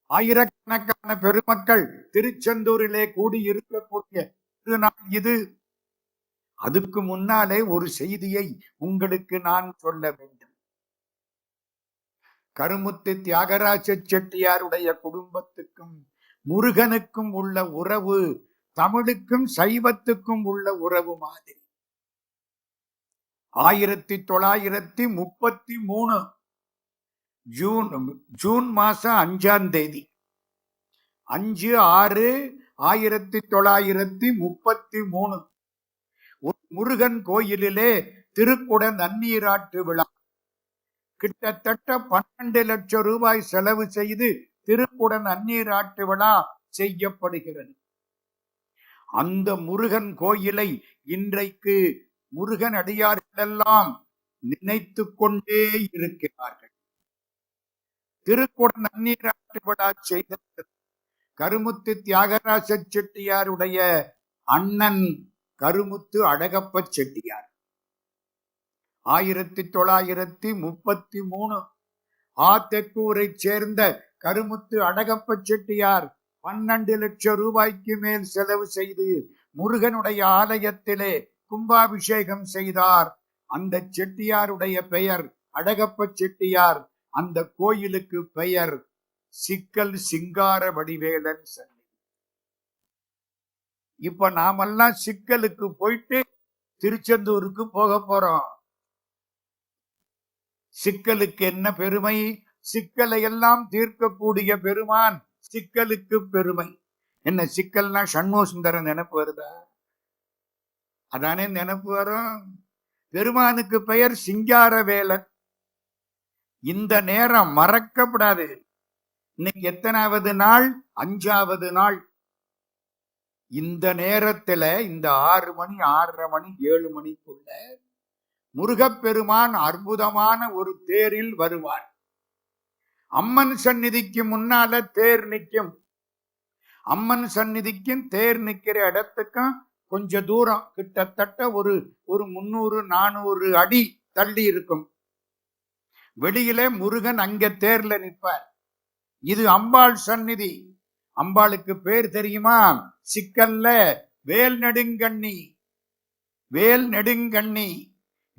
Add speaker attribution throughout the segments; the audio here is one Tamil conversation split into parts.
Speaker 1: ஆயிரக்கணக்கான பெருமக்கள் திருச்செந்தூரிலே கூடியிருக்கக்கூடிய திருநாள் இது. அதுக்கு முன்னாலே ஒரு செய்தியை உங்களுக்கு நான் சொல்ல வேண்டும். கருமுத்து தியாகராஜ செட்டியாருடைய குடும்பத்துக்கும் முருகனுக்கும் உள்ள உறவு தமிழுக்கும் சைவத்துக்கும் உள்ள உறவு மாதிரி. 1933 ஜூன் மாசம் 5ஆம் தேதி 5/6/1933 முருகன் கோயிலிலே திருக்குட நன்னீராட்டு விழா. கிட்டத்தட்ட 12 லட்சம் ரூபாய் செலவு செய்து திருக்குட நன்னீராட்டு விழா செய்யப்படுகிறது. அந்த முருகன் கோயிலை இன்றைக்கு முருகன் அடியார்களெல்லாம் நினைத்து கொண்டே இருக்கிறார்கள். திருக்குட நன்னீராட்டு விழா செய்த கருமுத்து தியாகராஜ செட்டியாருடைய அண்ணன் கருமுத்து அழகப்ப செட்டியார் 1933 ஆத்தெக்கூரை சேர்ந்த கருமுத்து அழகப்ப செட்டியார் 12 லட்சம் ரூபாய்க்கு மேல் செலவு செய்து முருகனுடைய ஆலயத்திலே கும்பாபிஷேகம் செய்தார். அந்த செட்டியாருடைய பெயர் அழகப்ப செட்டியார். அந்த கோயிலுக்கு பெயர் சிக்கல் சிங்கார வடிவேலன் சன்னதி. இப்ப நாமெல்லாம் சிக்கலுக்கு போயிட்டு திருச்செந்தூருக்கு போக போறோம். சிக்கலுக்கு என்ன பெருமை? சிக்கலை எல்லாம் தீர்க்கக்கூடிய பெருமான் சிக்கலுக்கு பெருமை. என்ன சிக்கல்னா சண்முக சுந்தரம் நினைப்பு வருதா? அதானே நினைப்பு வரும். பெருமானுக்கு பெயர் சிங்காரவேலன். இந்த நேரம் மறக்கப்படாது. இன்னைக்கு எத்தனாவது நாள்? 5ஆவது நாள். இந்த நேரத்துல இந்த 6 மணி 6:30 மணி 7 மணிக்குள்ள முருகப்பெருமான் அற்புதமான ஒரு தேரில் வருவார். அம்மன் சந்நிதிக்கு முன்னால தேர் நிற்கும். அம்மன் சந்நிதிக்கும் தேர் நிக்கிற இடத்துக்கும் கொஞ்ச தூரம், கிட்டத்தட்ட ஒரு 300-400 அடி தள்ளி இருக்கும். வெளியில முருகன் அங்க தேர்ல நிற்பார். இது அம்பாள் சந்நிதி. அம்பாளுக்கு பேர் தெரியுமா? சிக்கல்ல வேல் நெடுங்கண்ணி. வேல் நெடுங்கண்ணி,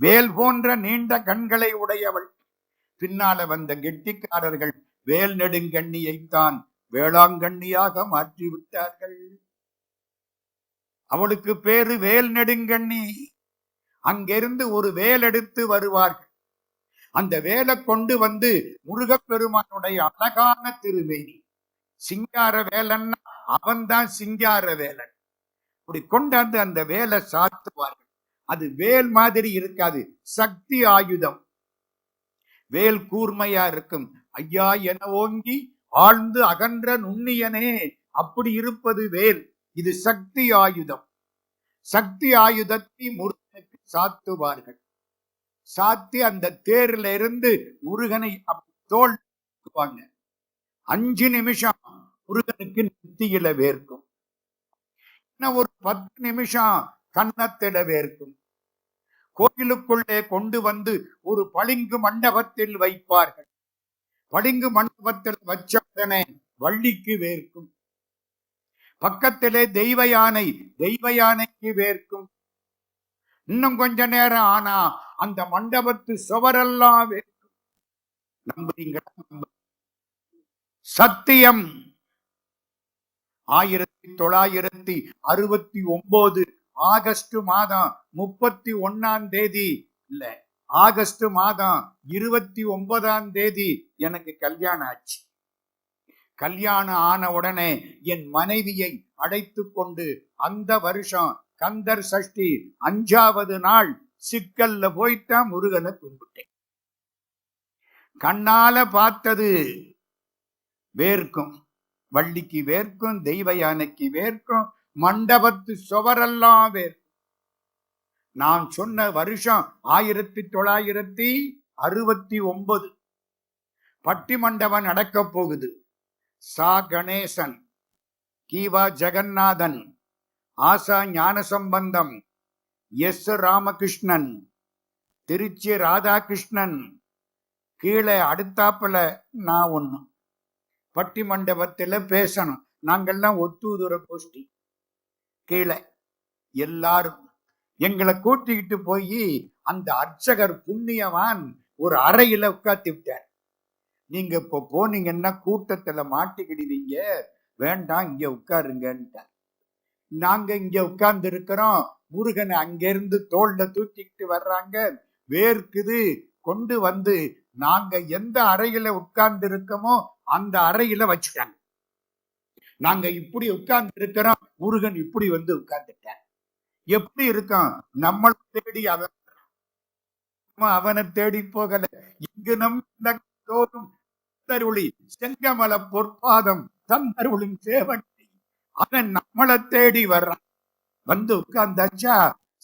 Speaker 1: வேல் போன்ற நீண்ட கண்களை உடையவள். பின்னால வந்த கெட்டிக்காரர்கள் வேல் நெடுங்கண்ணியைத்தான் வேளாங்கண்ணியாக மாற்றி விட்டார்கள். அவளுக்கு பேரு வேல் நெடுங்கண்ணி. அங்கிருந்து ஒரு வேல் எடுத்து வருவார்கள். அந்த வேலை கொண்டு வந்து முருகப்பெருமானுடைய அழகான திருவேணி சிங்கார வேலன்னா அவன்தான் சிங்கார வேலன். அப்படி கொண்டாந்து அந்த வேலை சாத்துவார்கள். அது வேல் மாதிரி இருக்காது, சக்தி ஆயுதம். வேல் கூர்மையா இருக்கும். ஐயா என ஓங்கி ஆழ்ந்து அகன்ற நுண்ணியனே, அப்படி இருப்பது வேல். இது சக்தி ஆயுதம். சக்தி ஆயுதத்தை முருகனுக்கு சாத்துவார்கள். சாத்தி அந்த தேர்ல இருந்து முருகனை தோல் 5 நிமிஷம் முருகனுக்கு நெத்தியில வேர்க்கும். இன்னும் ஒரு 10 நிமிஷம் கன்னத்தில வேர்க்கும். கோயிலுக்குள்ளே கொண்டு வந்து ஒரு பளிங்கு மண்டபத்தில் வைப்பார்கள். பளிங்கு மண்டபத்தில் வச்ச உடனே வள்ளிக்கு வேர்க்கும். பக்கத்திலே தெய்வ யானை, தெய்வ யானைக்கு வேர்க்கும். இன்னும் கொஞ்ச நேரம் ஆனா அந்த மண்டபத்து சுவரெல்லாம் வேர்க்கும். நம்புறீங்களா? சத்தியம். 1969 ஆகஸ்ட் மாதம் 31ஆம் தேதி இல்ல, ஆகஸ்ட் மாதம் 29ஆம் தேதி எனக்கு கல்யாணம் ஆச்சு. கல்யாணம் ஆன உடனே என் மனைவியை அழைத்து கொண்டு அந்த வருஷம் கந்தர் சஷ்டி 5ஆவது நாள் சிக்கல்ல போயிட்டா முருகனை கும்பிட்டேன். கண்ணால பார்த்தது வேர்க்கும். வள்ளிக்கு வேர்க்கும், தெய்வ யானைக்கு வேர்க்கும், மண்டபத்து சுவரெல்லாம் வேர்க்கும். நான் சொன்ன வருஷம் 1969. பட்டி மண்டபம் நடக்க போகுது. சா கணேசன், கீவா ஜெகநாதன், ஆசா ஞானசம்பந்தம், எஸ் ராமகிருஷ்ணன், திருச்சி ராதாகிருஷ்ணன், கீழே அடுத்தாப்புல நான் ஒண்ணு, பட்டி மண்டபத்துல பேசணும். நாங்கெல்லாம் ஒத்தூதுற கோஷ்டி. கீழே எல்லாரும் எங்களை கூட்டிக்கிட்டு போய் அந்த அர்ச்சகர் புண்ணியவான் ஒரு அறையில உட்காத்தி விட்டார். நீங்க இப்ப போனீங்கன்னா கூட்டத்துல மாட்டிக்கிடுவீங்க, வேண்டாம் இங்க உட்காருங்கன்ட்டார். நாங்க இங்க உட்கார்ந்து இருக்கிறோம். முருகனை அங்கிருந்து தோல்ல தூக்கிட்டு வர்றாங்க, வேர்க்குது. கொண்டு வந்து நாங்க எந்த அறையில உட்கார்ந்து இருக்கோமோ அந்த அறையில வச்சுட்டாங்க. நாங்க இப்படி உட்கார்ந்து இருக்கிறோம், முருகன் இப்படி வந்து உட்கார்ந்துட்டார். எப்படி இருக்கும்? நம்மளை தேடி அவனை தேடி போகல. இங்கு நம் தோறும் தருளி செங்கமல பொற்பாதம் தந்தருளின் சேவன். அவன் நம்மளை தேடி வர்றான். வந்து உட்கார்ந்தாச்சா,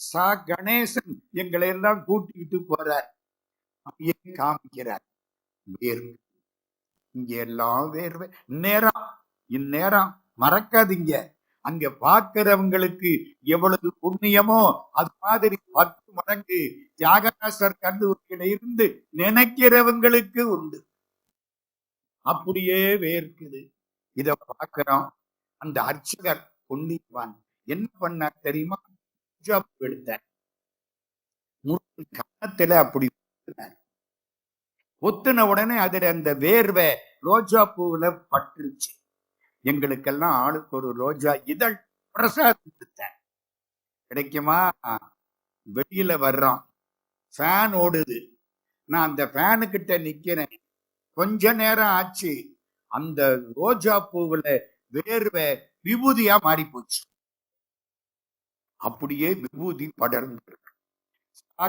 Speaker 1: சா கணேசன் எங்களை எல்லாம் கூட்டிக்கிட்டு போறார். காமிக்கிறார். வேர்வை இங்க எல்லாம் வேர்வை. இந்நேரம் மறக்காதீங்க, அங்க பார்க்கிறவங்களுக்கு எவ்வளவு புண்ணியமோ அது மாதிரி 10 மடங்கு தியாகராசர் கல்லூரியில இருந்து நினைக்கிறவங்களுக்கு உண்டு. அப்படியே வேர்க்குது. இத பார்க்கிறோம். அந்த அர்ச்சகர் புண்ணியவான் என்ன பண்ணார் தெரியுமா? எடுத்தார். கன்னத்துல அப்படி ஒத்துன உடனே அதுல அந்த வேர்வை ரோஜா பூவுல பட்டுருச்சு. எங்களுக்கெல்லாம் ஆளுக்கு ஒரு ரோஜா இதழ் பிரசாதம் கொடுத்தார். கிடைக்குமா? வெளியில வர்றோம், ஃபேன் ஓடுது. நான் அந்த ஃபேனு கிட்ட நிக்கிறேன். கொஞ்ச நேரம் ஆச்சு, அந்த ரோஜா பூவுல வேர்வை விபூதியா மாறி போச்சு. அப்படியே விபூதி படர்ந்து.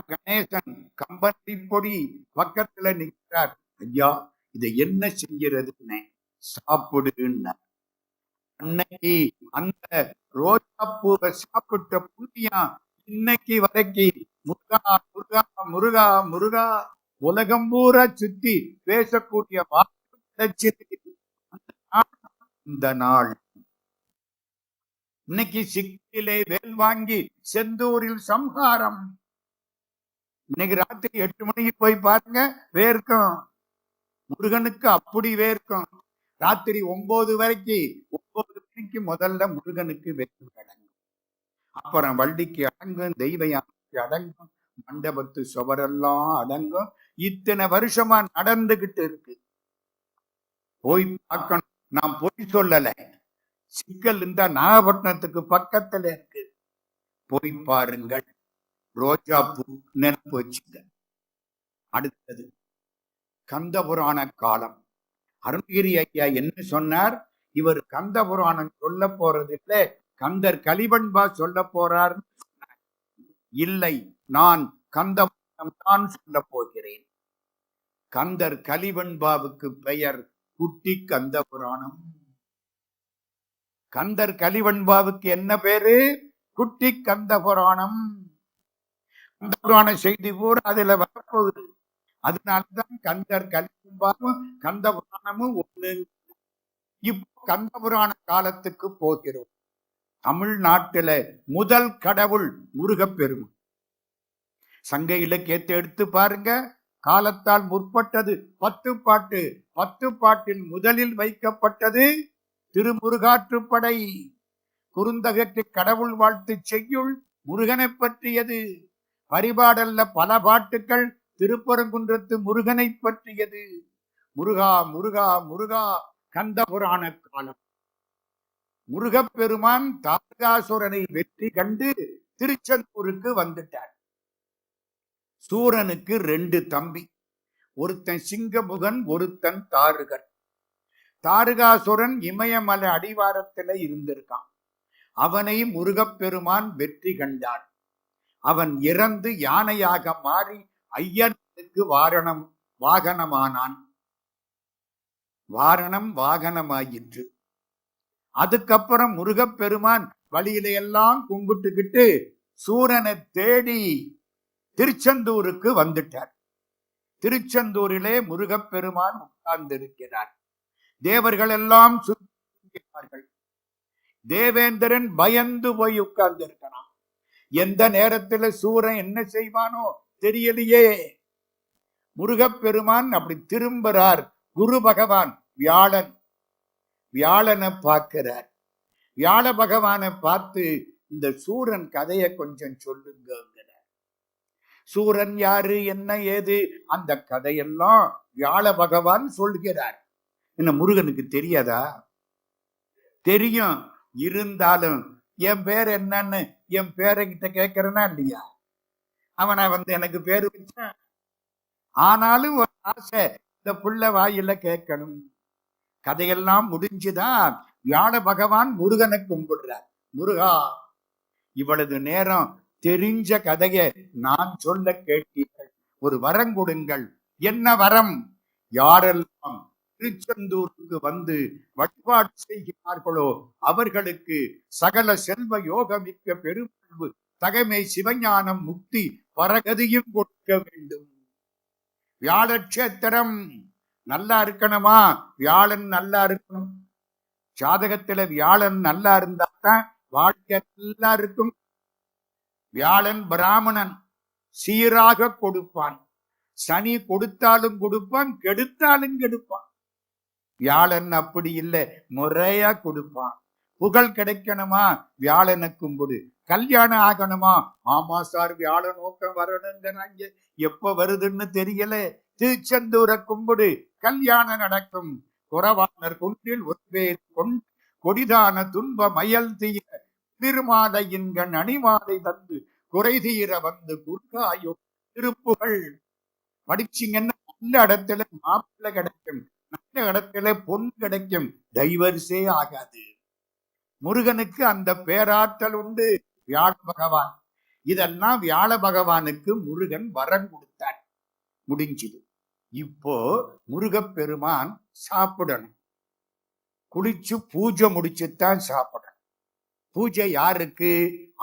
Speaker 1: கணேசன் கம்பத்தி பொடி பக்கத்துல நிற்கிறார். ஐயா, இதை என்ன செய்யறதுன்னு சாப்பிடுன்னு. அன்னைக்கு அந்த ரோஜா பூவை சாப்பிட்ட புண்ணியம் இன்னைக்கு வரைக்கும் முருகா முருகா முருகா முருகா உலகம் பூரா சுத்தி பேசக்கூடிய இந்த நாள். இன்னைக்கு சிக்கிலே வேல் வாங்கி செந்தூரில் சம்ஹாரம். இன்னைக்கு ராத்திரி 8 மணிக்கு போய் பாருங்க, வேர்க்கும். முருகனுக்கு அப்படி வேர்க்கும். ராத்திரி 9 வரைக்கும், 9 மணிக்கு முதல்ல முருகனுக்கு வேர்வு அடங்கும். அப்புறம் வள்ளிக்கு அடங்கும், தெய்வ யானைக்கு அடங்கும், மண்டபத்து சுவரெல்லாம் அடங்கும். இத்தனை வருஷமா நடந்துகிட்டு இருக்கு. போய் பார்க்கணும். நான் போய் சொல்லல. சிக்கல் இருந்தா நாகப்பட்டினத்துக்கு பக்கத்துல இருக்கு, போய் பாருங்கள். ரோஜா பூ நினைப்பு வச்சுங்க. அடுத்தது கந்த புராண காலம். அருணகிரி ஐயா என்ன சொன்னார்? இவர் கந்த புராணம் சொல்ல போறது இல்லை, கந்தர் கலிவன்பா சொல்ல போறார்னு சொன்னார். இல்லை, நான் கந்த புராணம் தான் சொல்ல போகிறேன். கந்தர் கலிவன்பாவுக்கு பெயர் குட்டி கந்த புராணம். கந்தர் கலிவன்பாவுக்கு என்ன பேரு? குட்டி கந்த புராணம். கந்த புராண செய்தி பூரா அதுல வரப்போகுது. அதனால்தான் கந்தர் கலிவன்பாவும் கந்த புராணமும் ஒண்ணு. இப்போ கந்த புராண காலத்துக்கு போகிறோம். தமிழ்நாட்டில முதல் கடவுள் முருகப்பெருமான். சங்க இலக்கியத்தை எடுத்து பாருங்க. காலத்தால் முற்பட்டது 10 பாட்டு. 10 பாட்டில் முதலில் வைக்கப்பட்டது திருமுருகாற்றுப்படை. குறுந்தகட்டு கடவுள் வாழ்த்து செய்யுள் முருகனை பற்றியது. பரிபாடல்ல பல பாட்டுக்கள் திருப்பரங்குன்றத்து முருகனை பற்றியது. முருகா முருகா முருகா. கந்த புராண காலம். முருகப்பெருமான் தாரகாசுரனை வெற்றி கண்டு திருச்செந்தூருக்கு வந்துட்டார். சூரனுக்கு 2 தம்பி, ஒருத்தன் சிங்கமுகன், ஒருத்தன் தாருகன். தாரகாசுரன் இமயமலை அடிவாரத்துல இருந்திருக்கான். அவனை முருகப்பெருமான் வெற்றி கண்டான். அவன் இறந்து யானையாக மாறி ஐயனுக்கு வாகனமானான். வாரணம் வாகனமாயிற்று. அதுக்கப்புறம் முருகப்பெருமான் வழியிலையெல்லாம் கும்பிட்டுக்கிட்டு சூரனை தேடி திருச்செந்தூருக்கு வந்துட்டார். திருச்செந்தூரிலே முருகப்பெருமான் உட்கார்ந்திருக்கிறார். தேவர்கள் எல்லாம் சுற்றினார்கள். தேவேந்திரன் பயந்து போய் உட்கார்ந்து இருக்கிறான். எந்த நேரத்துல சூரன் என்ன செய்வானோ தெரியலையே. முருகப்பெருமான் அப்படி திரும்புறார். குரு பகவான் வியாழன் வியாழனை பார்க்கிறார். வியாழ பகவானை பார்த்து இந்த சூரன் கதையை கொஞ்சம் சொல்லுங்க. சூரன் யாரு, என்ன ஏது, அந்த கதையெல்லாம் வியாழ பகவான் சொல்கிறார். என்ன முருகனுக்கு தெரியாதா? தெரியும். இருந்தாலும் என் பேர் என்னன்னு என் பேரை கிட்ட கேட்கிறேன்னா இல்லையா? அவனை எனக்கு பேரு வச்சான். ஆனாலும் ஒரு ஆசை, இந்த புள்ள வாயில கேட்கணும். கதையெல்லாம் முடிஞ்சுதான் வியாழ பகவான் முருகனை கும்பிடுறார். முருகா, இவ்வளவு நேரம் தெரிஞ்ச கதையை நான் சொல்ல கேட்டீர்கள், ஒரு வரம் கொடுங்கள். என்ன வரம்? யாரெல்லாம் திருச்செந்தூருக்கு வந்து வழிபாடு செய்கிறார்களோ அவர்களுக்கு சகல செல்வ யோகமிக்க பெருமளவு தகைமை சிவஞானம் முக்தி பரகதியும் கொடுக்க வேண்டும். வியாழக்ஷேத்திரம் நல்லா இருக்கணுமா? வியாழன் நல்லா இருக்கணும். ஜாதகத்துல வியாழன் நல்லா இருந்தால்தான் வாழ்க்கை நல்லா இருக்கும். வியாழன் பிராமணன், சீராக கொடுப்பான். சனி கொடுத்தாலும் கொடுப்பான், கெடுத்தாலும் கெடுப்பான். வியாழன் அப்படி இல்லை, முறையா கொடுப்பான். புகழ் கிடைக்கணுமா? வியாழனை கும்பிடு. கல்யாணம் ஆகணுமா? ஆமா சார், வியாழ நோக்கம் வரணுங்கிறாங்க, எப்ப வருதுன்னு தெரியல. திருச்செந்தூரை கும்பிடு, கல்யாணம் நடக்கும். குறவாணர் குன்றில் ஒரு பேர் கொடிதான துன்ப மயல் தீர திருமாலையின்கண் அணிமாலை தந்து குறை தீர வந்து குர்காயோ திருப்புகள் படிச்சிங்கன்னா நல்ல இடத்துல மாப்பிள்ளை கிடைக்கும், நல்ல இடத்துல பொன் கிடைக்கும், டைவர்ஸே ஆகாது. முருகனுக்கு அந்த பேராற்றல் உண்டு. வியாழ பகவான் இதெல்லாம் வியாழ பகவானுக்கு முருகன் வரம் கொடுத்தார். முடிஞ்சது. இப்போ முருகப்பெருமான் சாப்பிடணும். குளிச்சு பூஜை முடிச்சுத்தான் சாப்பிடணும். பூஜை யாருக்கு?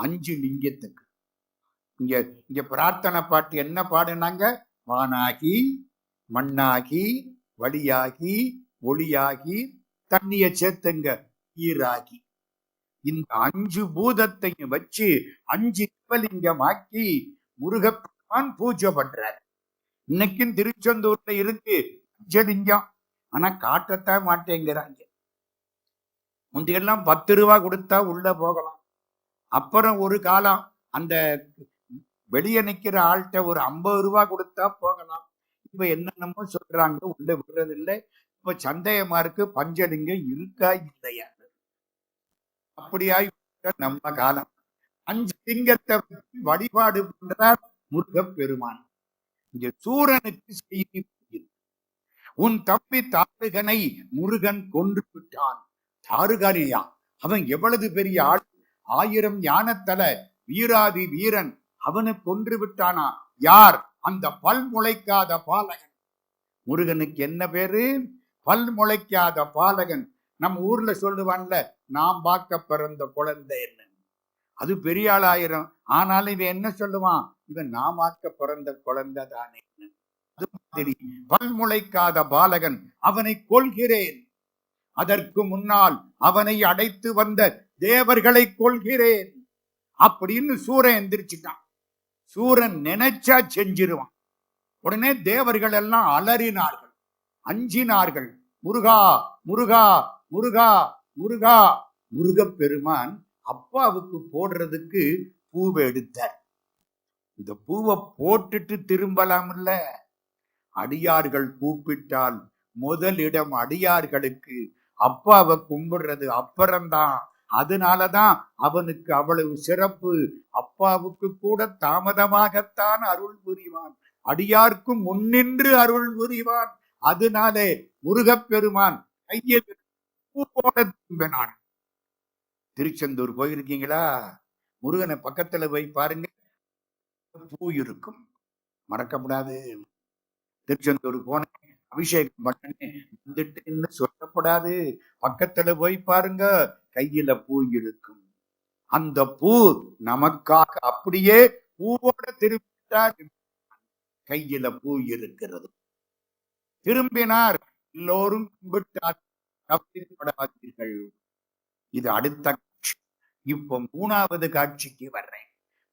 Speaker 1: 5 லிங்கத்துக்கு. இங்க பிரார்த்தனை பாட்டு என்ன பாடுனாங்க? வானாகி மண்ணாகி வழியாகி ஒளியாகி தண்ணிய சேர்த்துங்க ஈராகி. இந்த 5 பூதத்தையும் வச்சு 5 சிவலிங்கமாக்கி முருகப்பெருமான் பூஜை பண்றார். இன்னைக்கும் திருச்செந்தூர்ல இருக்கு 5 லிங்கம். ஆனா காட்டத்தான் மாட்டேங்கிறாங்க. முந்தையெல்லாம் 10 ரூபா கொடுத்தா உள்ள போகலாம். அப்புறம் ஒரு காலம் அந்த வெளியே நிக்கிற ஆள்கிட்ட ஒரு 50 ரூபா கொடுத்தா போகலாம். இப்ப என்னென்னமோ சொல்றாங்க, உள்ள விடுறதில்லை. இப்ப சந்தேகமா இருக்கு, பஞ்சலிங்கம் இருக்கா இல்லையா? அப்படியாய் நம்ம காலம். 5 லிங்கத்தை வழிபாடு பண்றார் முருகப்பெருமான். இங்க சூரனுக்கு செய்தி, உன் தம்பி தாருகனை முருகன் கொன்று விட்டான். தாருகாரியா, அவன் எவ்வளவு பெரிய ஆள், 1000 யானத்தல வீராதி வீரன், அவனை கொன்று விட்டானா? யார்? அந்த பல் முளைக்காத பாலகன். முருகனுக்கு என்ன பேரு? பல் முளைக்காத பாலகன். நம்ம ஊர்ல சொல்லுவான்ல, நாம் பார்க்க பிறந்த குழந்தை என்ன, அது பெரிய ஆளாயிரம். ஆனாலும் இவன் என்ன சொல்லுவான்? இவன் நாமாக்க பிறந்த குழந்தை தானே. அது மாதிரி பல் முளைக்காத பாலகன், அவனை கொல்கிறேன். அதற்கு முன்னால் அவனை அடைத்து வந்த தேவர்களை கொல்கிறேன் அப்படின்னு சூரன் எந்திரிச்சுட்டான். சூரன் நினைச்சா செஞ்சிருவான். உடனே தேவர்கள் எல்லாம் அலறினார்கள், அஞ்சினார்கள். முருகா முருகா முருகா முருகா. முருகப்பெருமான் அப்பாவுக்கு போடுறதுக்கு பூவை எடுத்தார். இந்த பூவை போட்டுட்டு திரும்பலாம்ல. அடியார்கள் கூப்பிட்டால் முதலிடம் அடியார்களுக்கு. அப்பாவை கும்பிடுறது அப்புறம்தான். அதனாலதான் அவனுக்கு அவ்வளவு சிறப்பு. அப்பாவுக்கு கூட தாமதமாகத்தான் அருள் புரிவான், அடியார்க்கும் முன்னின்று அருள் புரிவான். அதனாலே முருகப்பெருமான் கையில் பூ போட திரும்பினான். திருச்செந்தூர் போயிருக்கீங்களா? முருகனை பக்கத்துல போய் பாருங்க, பூ இருக்கும், மறக்கப்படாது. திருச்செந்தூர் போன அபிஷேகம் பண்ணனே வந்துட்டுன்னு சொல்லப்படாது. பக்கத்துல போய் பாருங்க, கையில பூ இருக்கும். அந்த பூ நமக்காக அப்படியே பூவோட திரும்பிட்டார். கையில பூ இருக்கிறது. திரும்பினார், எல்லோரும் கும்பிட்டார். கவலைப்படாதீர்கள். இது அடுத்த காட்சி. இப்போ 3வது காட்சிக்கு வர்றேன்.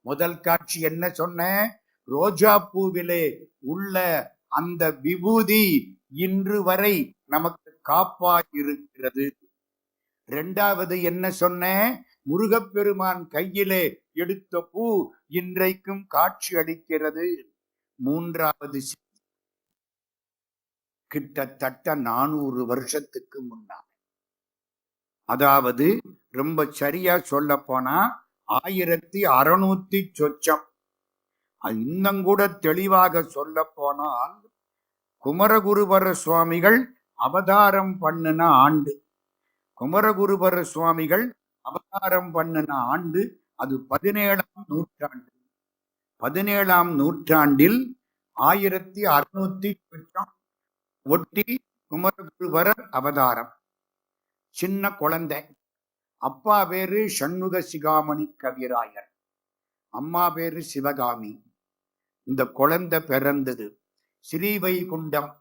Speaker 1: முதல் காட்சி என்ன சொன்னேன்? ரோஜா பூவிலே உள்ள அந்த விபூதி இன்று வரை நமக்கு காப்பாய் இருக்கிறது. இரண்டாவது என்ன சொன்ன? முருகப்பெருமான் கையிலே எடுத்த பூ இன்றைக்கும் காட்சி அளிக்கிறது. மூன்றாவது கிட்டத்தட்ட 400 வருஷத்துக்கு முன்னால், அதாவது ரொம்ப சரியா சொல்ல போனா 1600 சொச்சம். இன்னும் கூட தெளிவாக சொல்ல போனால் குமரகுருபர சுவாமிகள் அவதாரம் பண்ணின ஆண்டு, குமரகுருபர சுவாமிகள் அவதாரம் பண்ணின ஆண்டு அது 17ஆம் நூற்றாண்டு. 17ஆம் நூற்றாண்டில் 1600 சொச்சம் ஒட்டி குமரகுருபரர் அவதாரம். சின்ன குழந்தை. அப்பா பேரு சண்முக சிகாமணி கவிராயர், அம்மா பேரு சிவகாமி. இந்த குழந்தை பிறந்தது ஸ்ரீவைகுண்டம்,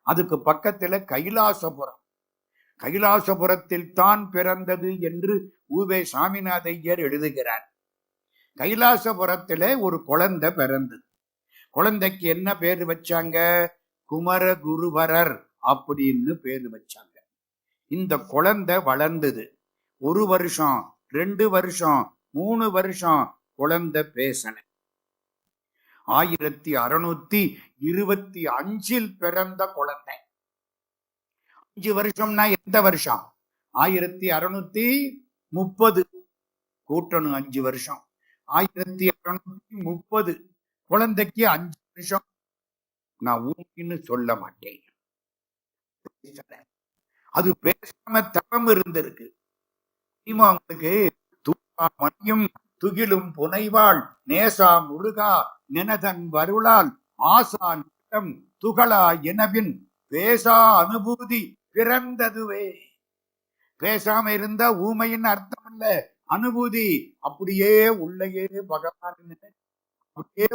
Speaker 1: அதுக்கு பக்கத்துல கைலாசபுரம். கைலாசபுரத்தில் தான் பிறந்தது என்று உவே சாமிநாதையர் எழுதுகிறார். கைலாசபுரத்துல ஒரு குழந்தை பிறந்தது. குழந்தைக்கு என்ன பேரு வச்சாங்க? குமரகுருபரர் அப்படின்னு பேரு வச்சாங்க. இந்த குழந்தை வளர்ந்தது. 1 வருஷம், 2 வருஷம், 3 வருஷம் குழந்தை பேசல. 1625 பிறந்த குழந்தை. 5 வருஷம்னா எந்த வருஷம்? 1630 கூட்டணும் 5 வருஷம். 1630 குழந்தைக்கு 5 வருஷம். நான் ஊன்னு சொல்ல மாட்டேன். அது பேசாம தவம் இருந்திருக்கு. அவங்களுக்கு மணியும் துகிலும் புனைவாள் நேசா முருகா நினதன் வருளால் ஆசா நிலம் துகளா எனவின் பேசா அனுபூதி பிறந்ததுவே. பேசாம இருந்தா ஊமையின் அர்த்தம் இல்ல, அனுபூதி. அப்படியே உள்ளேயே பகவான் அப்படியே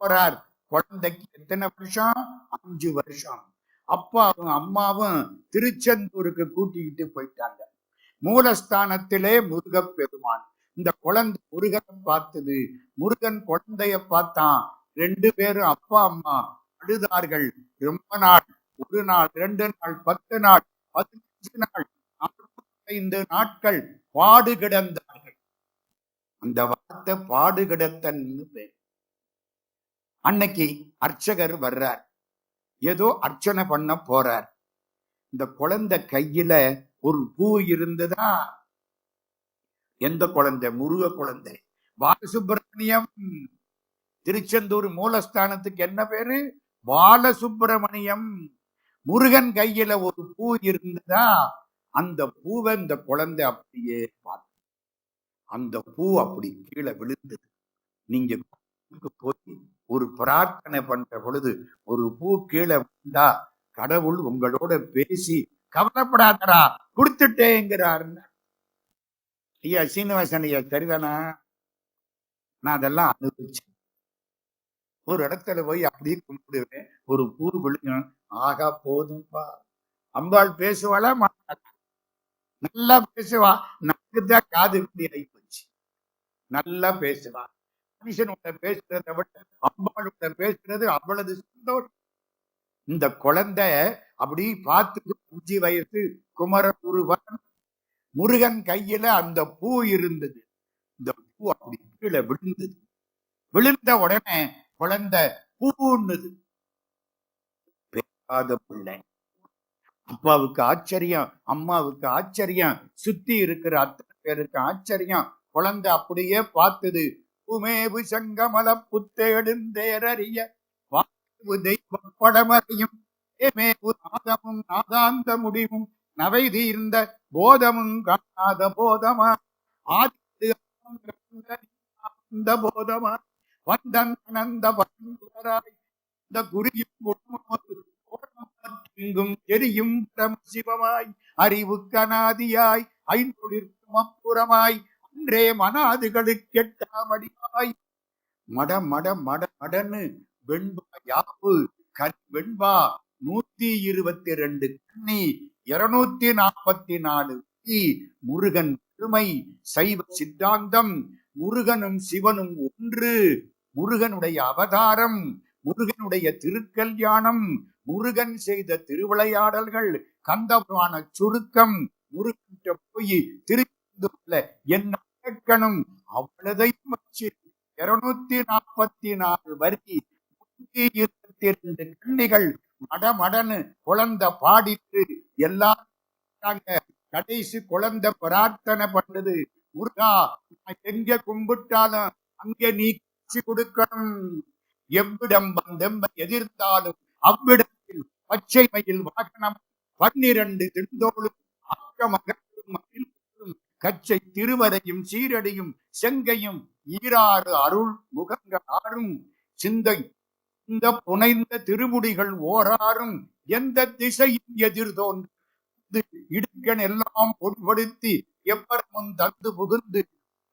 Speaker 1: போறார். குழந்தைக்கு எத்தனை வருஷம்? 5 வருஷம். அப்பாவும் அம்மாவும் திருச்செந்தூருக்கு கூட்டிக்கிட்டு போயிட்டாங்க. மூலஸ்தானத்திலே முருகப்பெருமான். இந்த குழந்தை முருகனை பார்த்தது, முருகன் குழந்தைய பார்த்தான். 2 பேரும் அப்பா அம்மா அழுதார்கள். ரொம்ப நாள், 1 நாள், 2 நாள், 10 நாள், 15 நாள், 45 நாட்கள் பாடு கிடந்தார்கள். அந்த வார்த்தை பாடு கிடத்தன்னு பேர். அன்னைக்கு அர்ச்சகர் வர்றார், ஏதோ அர்ச்சனை பண்ண போறார். இந்த குழந்தை கையில ஒரு பூ இருந்ததா? எந்த குழந்தை? முருக குழந்தை. பாலசுப்பிரமணியம். திருச்செந்தூர் மூலஸ்தானத்துக்கு என்ன பேரு? பாலசுப்பிரமணியம். முருகன் கையில ஒரு பூ இருந்ததா? அந்த பூவை இந்த குழந்தை அப்படியே பார்த்து, அந்த பூ அப்படி கீழே விழுந்தது. நீங்க போய் ஒரு பிரார்த்தனை பண்ற பொழுது ஒரு பூ கீழே விழுந்தா கடவுள் உங்களோட பேசி கவலைப்படாதடா கொடுத்துட்டேங்கிறாருன்னு. ஐயா சீனிவாசன் ஐயா சரிதானா? நான் அதெல்லாம் அனுபவிச்சேன். ஒரு இடத்துல போய் அப்படியே கும்பிடுவேன், ஒரு பூ விழுங்க, ஆகா போதும்பா. அம்பாள் பேசுவாளா? நல்லா பேசுவா. நமக்குதான் காது இப்படி ஆகி போச்சு. நல்லா பேசுவா. மனுஷனோட பேசுறதை விட அம்பாளோட பேசுறது அவ்வளவு சந்தோஷம். இந்த குழந்தை அப்படி பார்த்து 5 வயசு குமரகுருபரன், முருகன் கையில அந்த பூ இருந்தது. இந்த பூ அப்படி கீழே விழுந்தது. விழுந்த உடனே குழந்தை பூன்னுது. பேசாத பிள்ளை. அப்பாவுக்கு ஆச்சரியம், அம்மாவுக்கு ஆச்சரியம், சுத்தி இருக்கிற அத்தனை பேருக்கு ஆச்சரியம். குழந்தை அப்படியே பார்த்தது. உமேவு சங்கமல புத்தெடுந்தேறிய தெய்வ படமறையும் நாதமும் நாதாந்த முடிவும் நவை தீர்ந்த போதமும் காணாத போதமா ஆதிந்த போதமா வந்தந்த பரம்பராய் இந்த குறியும் எரியும் சிவமாய் அறிவு கனாதியாய் ஐந்தொழிற்கும் அப்புறமாய் அன்றே மனாதுகளுக்கு எட்டாமடியாய் மட மட மட மடன்னு வெண்பா யாப்பு கண் வெண்பா 122 கண்ணி 244 முருகன் பெருமை சைவ சித்தாந்தம். முருகனும் சிவனும் ஒன்று. முருகனுடைய அவதாரம், முருகனுடைய திருக்கல்யாணம், முருகன் செய்த திருவிளையாடல்கள், கந்தபுராண சுருக்கம், முருகன் கிட்ட போய் திருச்செந்தூர்ல என்ன கேட்கணும் அவ்வளதையும் வச்சு 244 வரி 122 கன்னிகள் மடமடன்னு குழந்தை பாடிட்டு எல்லாரும் கடைசி குழந்தை பிரார்த்தனை பண்ணுது, முருகா நான் எங்க கும்பிட்டாலும் அங்க நீ காட்சி கொடுக்கணும், எவ்விடம் வந்தெம்ப எதிர்த்தாலும் அவ்விடத்தில் பச்சை மயில் வாகனம் 12 திண்டோளும் அக்கமகற்றும் கச்சை திருவரையும் சீரடியும் செங்கையும் ஈராறு அருள் முகங்கள் ஆறும் சிந்தை இந்த புனைந்த திருமுடிகள் ஓராறும் எந்த திசையும் எதிர்தோன்று இடுக்கன் எல்லாம் பொன்படுத்தி எப்பரமும் தந்து புகுந்து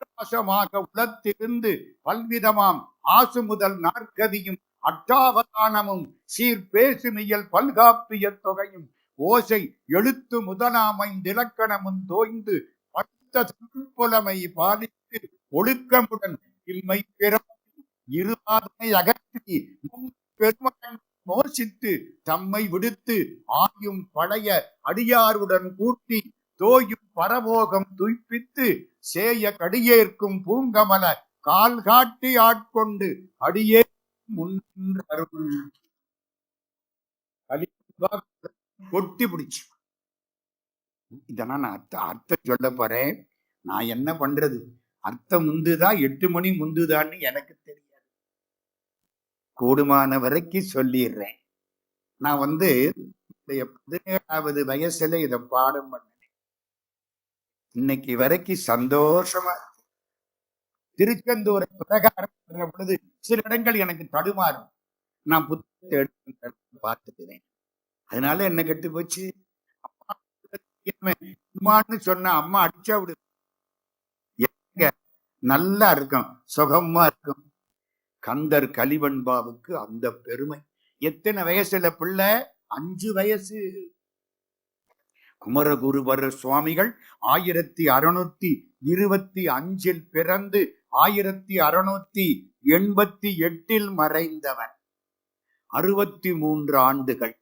Speaker 1: பிரகாசமாக உளத்திருந்து பல்விதமாம் ஆசு முதல் நாற்கதியும் அட்டாவதானமும் சீர் பேசுமியல் பல்காப்பிய தொகையும் ஓசை எழுத்து முதலாமைந்திலக்கணமும் தோய்ந்து படுத்த புலமை பாலித்து ஒழுக்கமுடன் இம்மை பிற இருவாதனை அகற்றி பெருமகன் மோசித்து தம்மை விடுத்து ஆயும் பழைய அடியாருடன் கூட்டி தோயும் பரபோகம் துய்ப்பித்து சேய கடியேற்கும் பூங்கமல கால் காட்டி ஆட்கொண்டு அடியே முன்னருள் கொட்டி பிடிச்சு. இதெல்லாம் நான் அர்த்தம் சொல்ல போறேன். நான் என்ன பண்றது, அர்த்தம் முந்துதான் 8 மணி முந்துதான்னு எனக்கு தெரியாது. கூடுமான வரைக்கும் சொல்லிடுறேன். நான் 17வது வயசுல இத பாடம் பண்ணேன். இன்னைக்கு வரைக்கும் சந்தோஷமா திருச்செந்தூரை பிரகாரம் பொழுது சில இடங்கள் எனக்கு தடுமாறும். நான் புத்தகத்தை எடுத்து பார்த்துக்கிறேன். அதனால என்ன கெட்டு போச்சு, அம்மான்னு சொன்ன அம்மா அடிச்சா விடு, நல்லா இருக்கும், சுகமா இருக்கும். கந்தர் கலிவன்பாவுக்கு அந்த பெருமை. எத்தனை வயசுல பிள்ளை? 5 வயசு. குமரகுருபர சுவாமிகள் 1625 பிறந்து 1688 மறைந்தவன். 63 ஆண்டுகள்.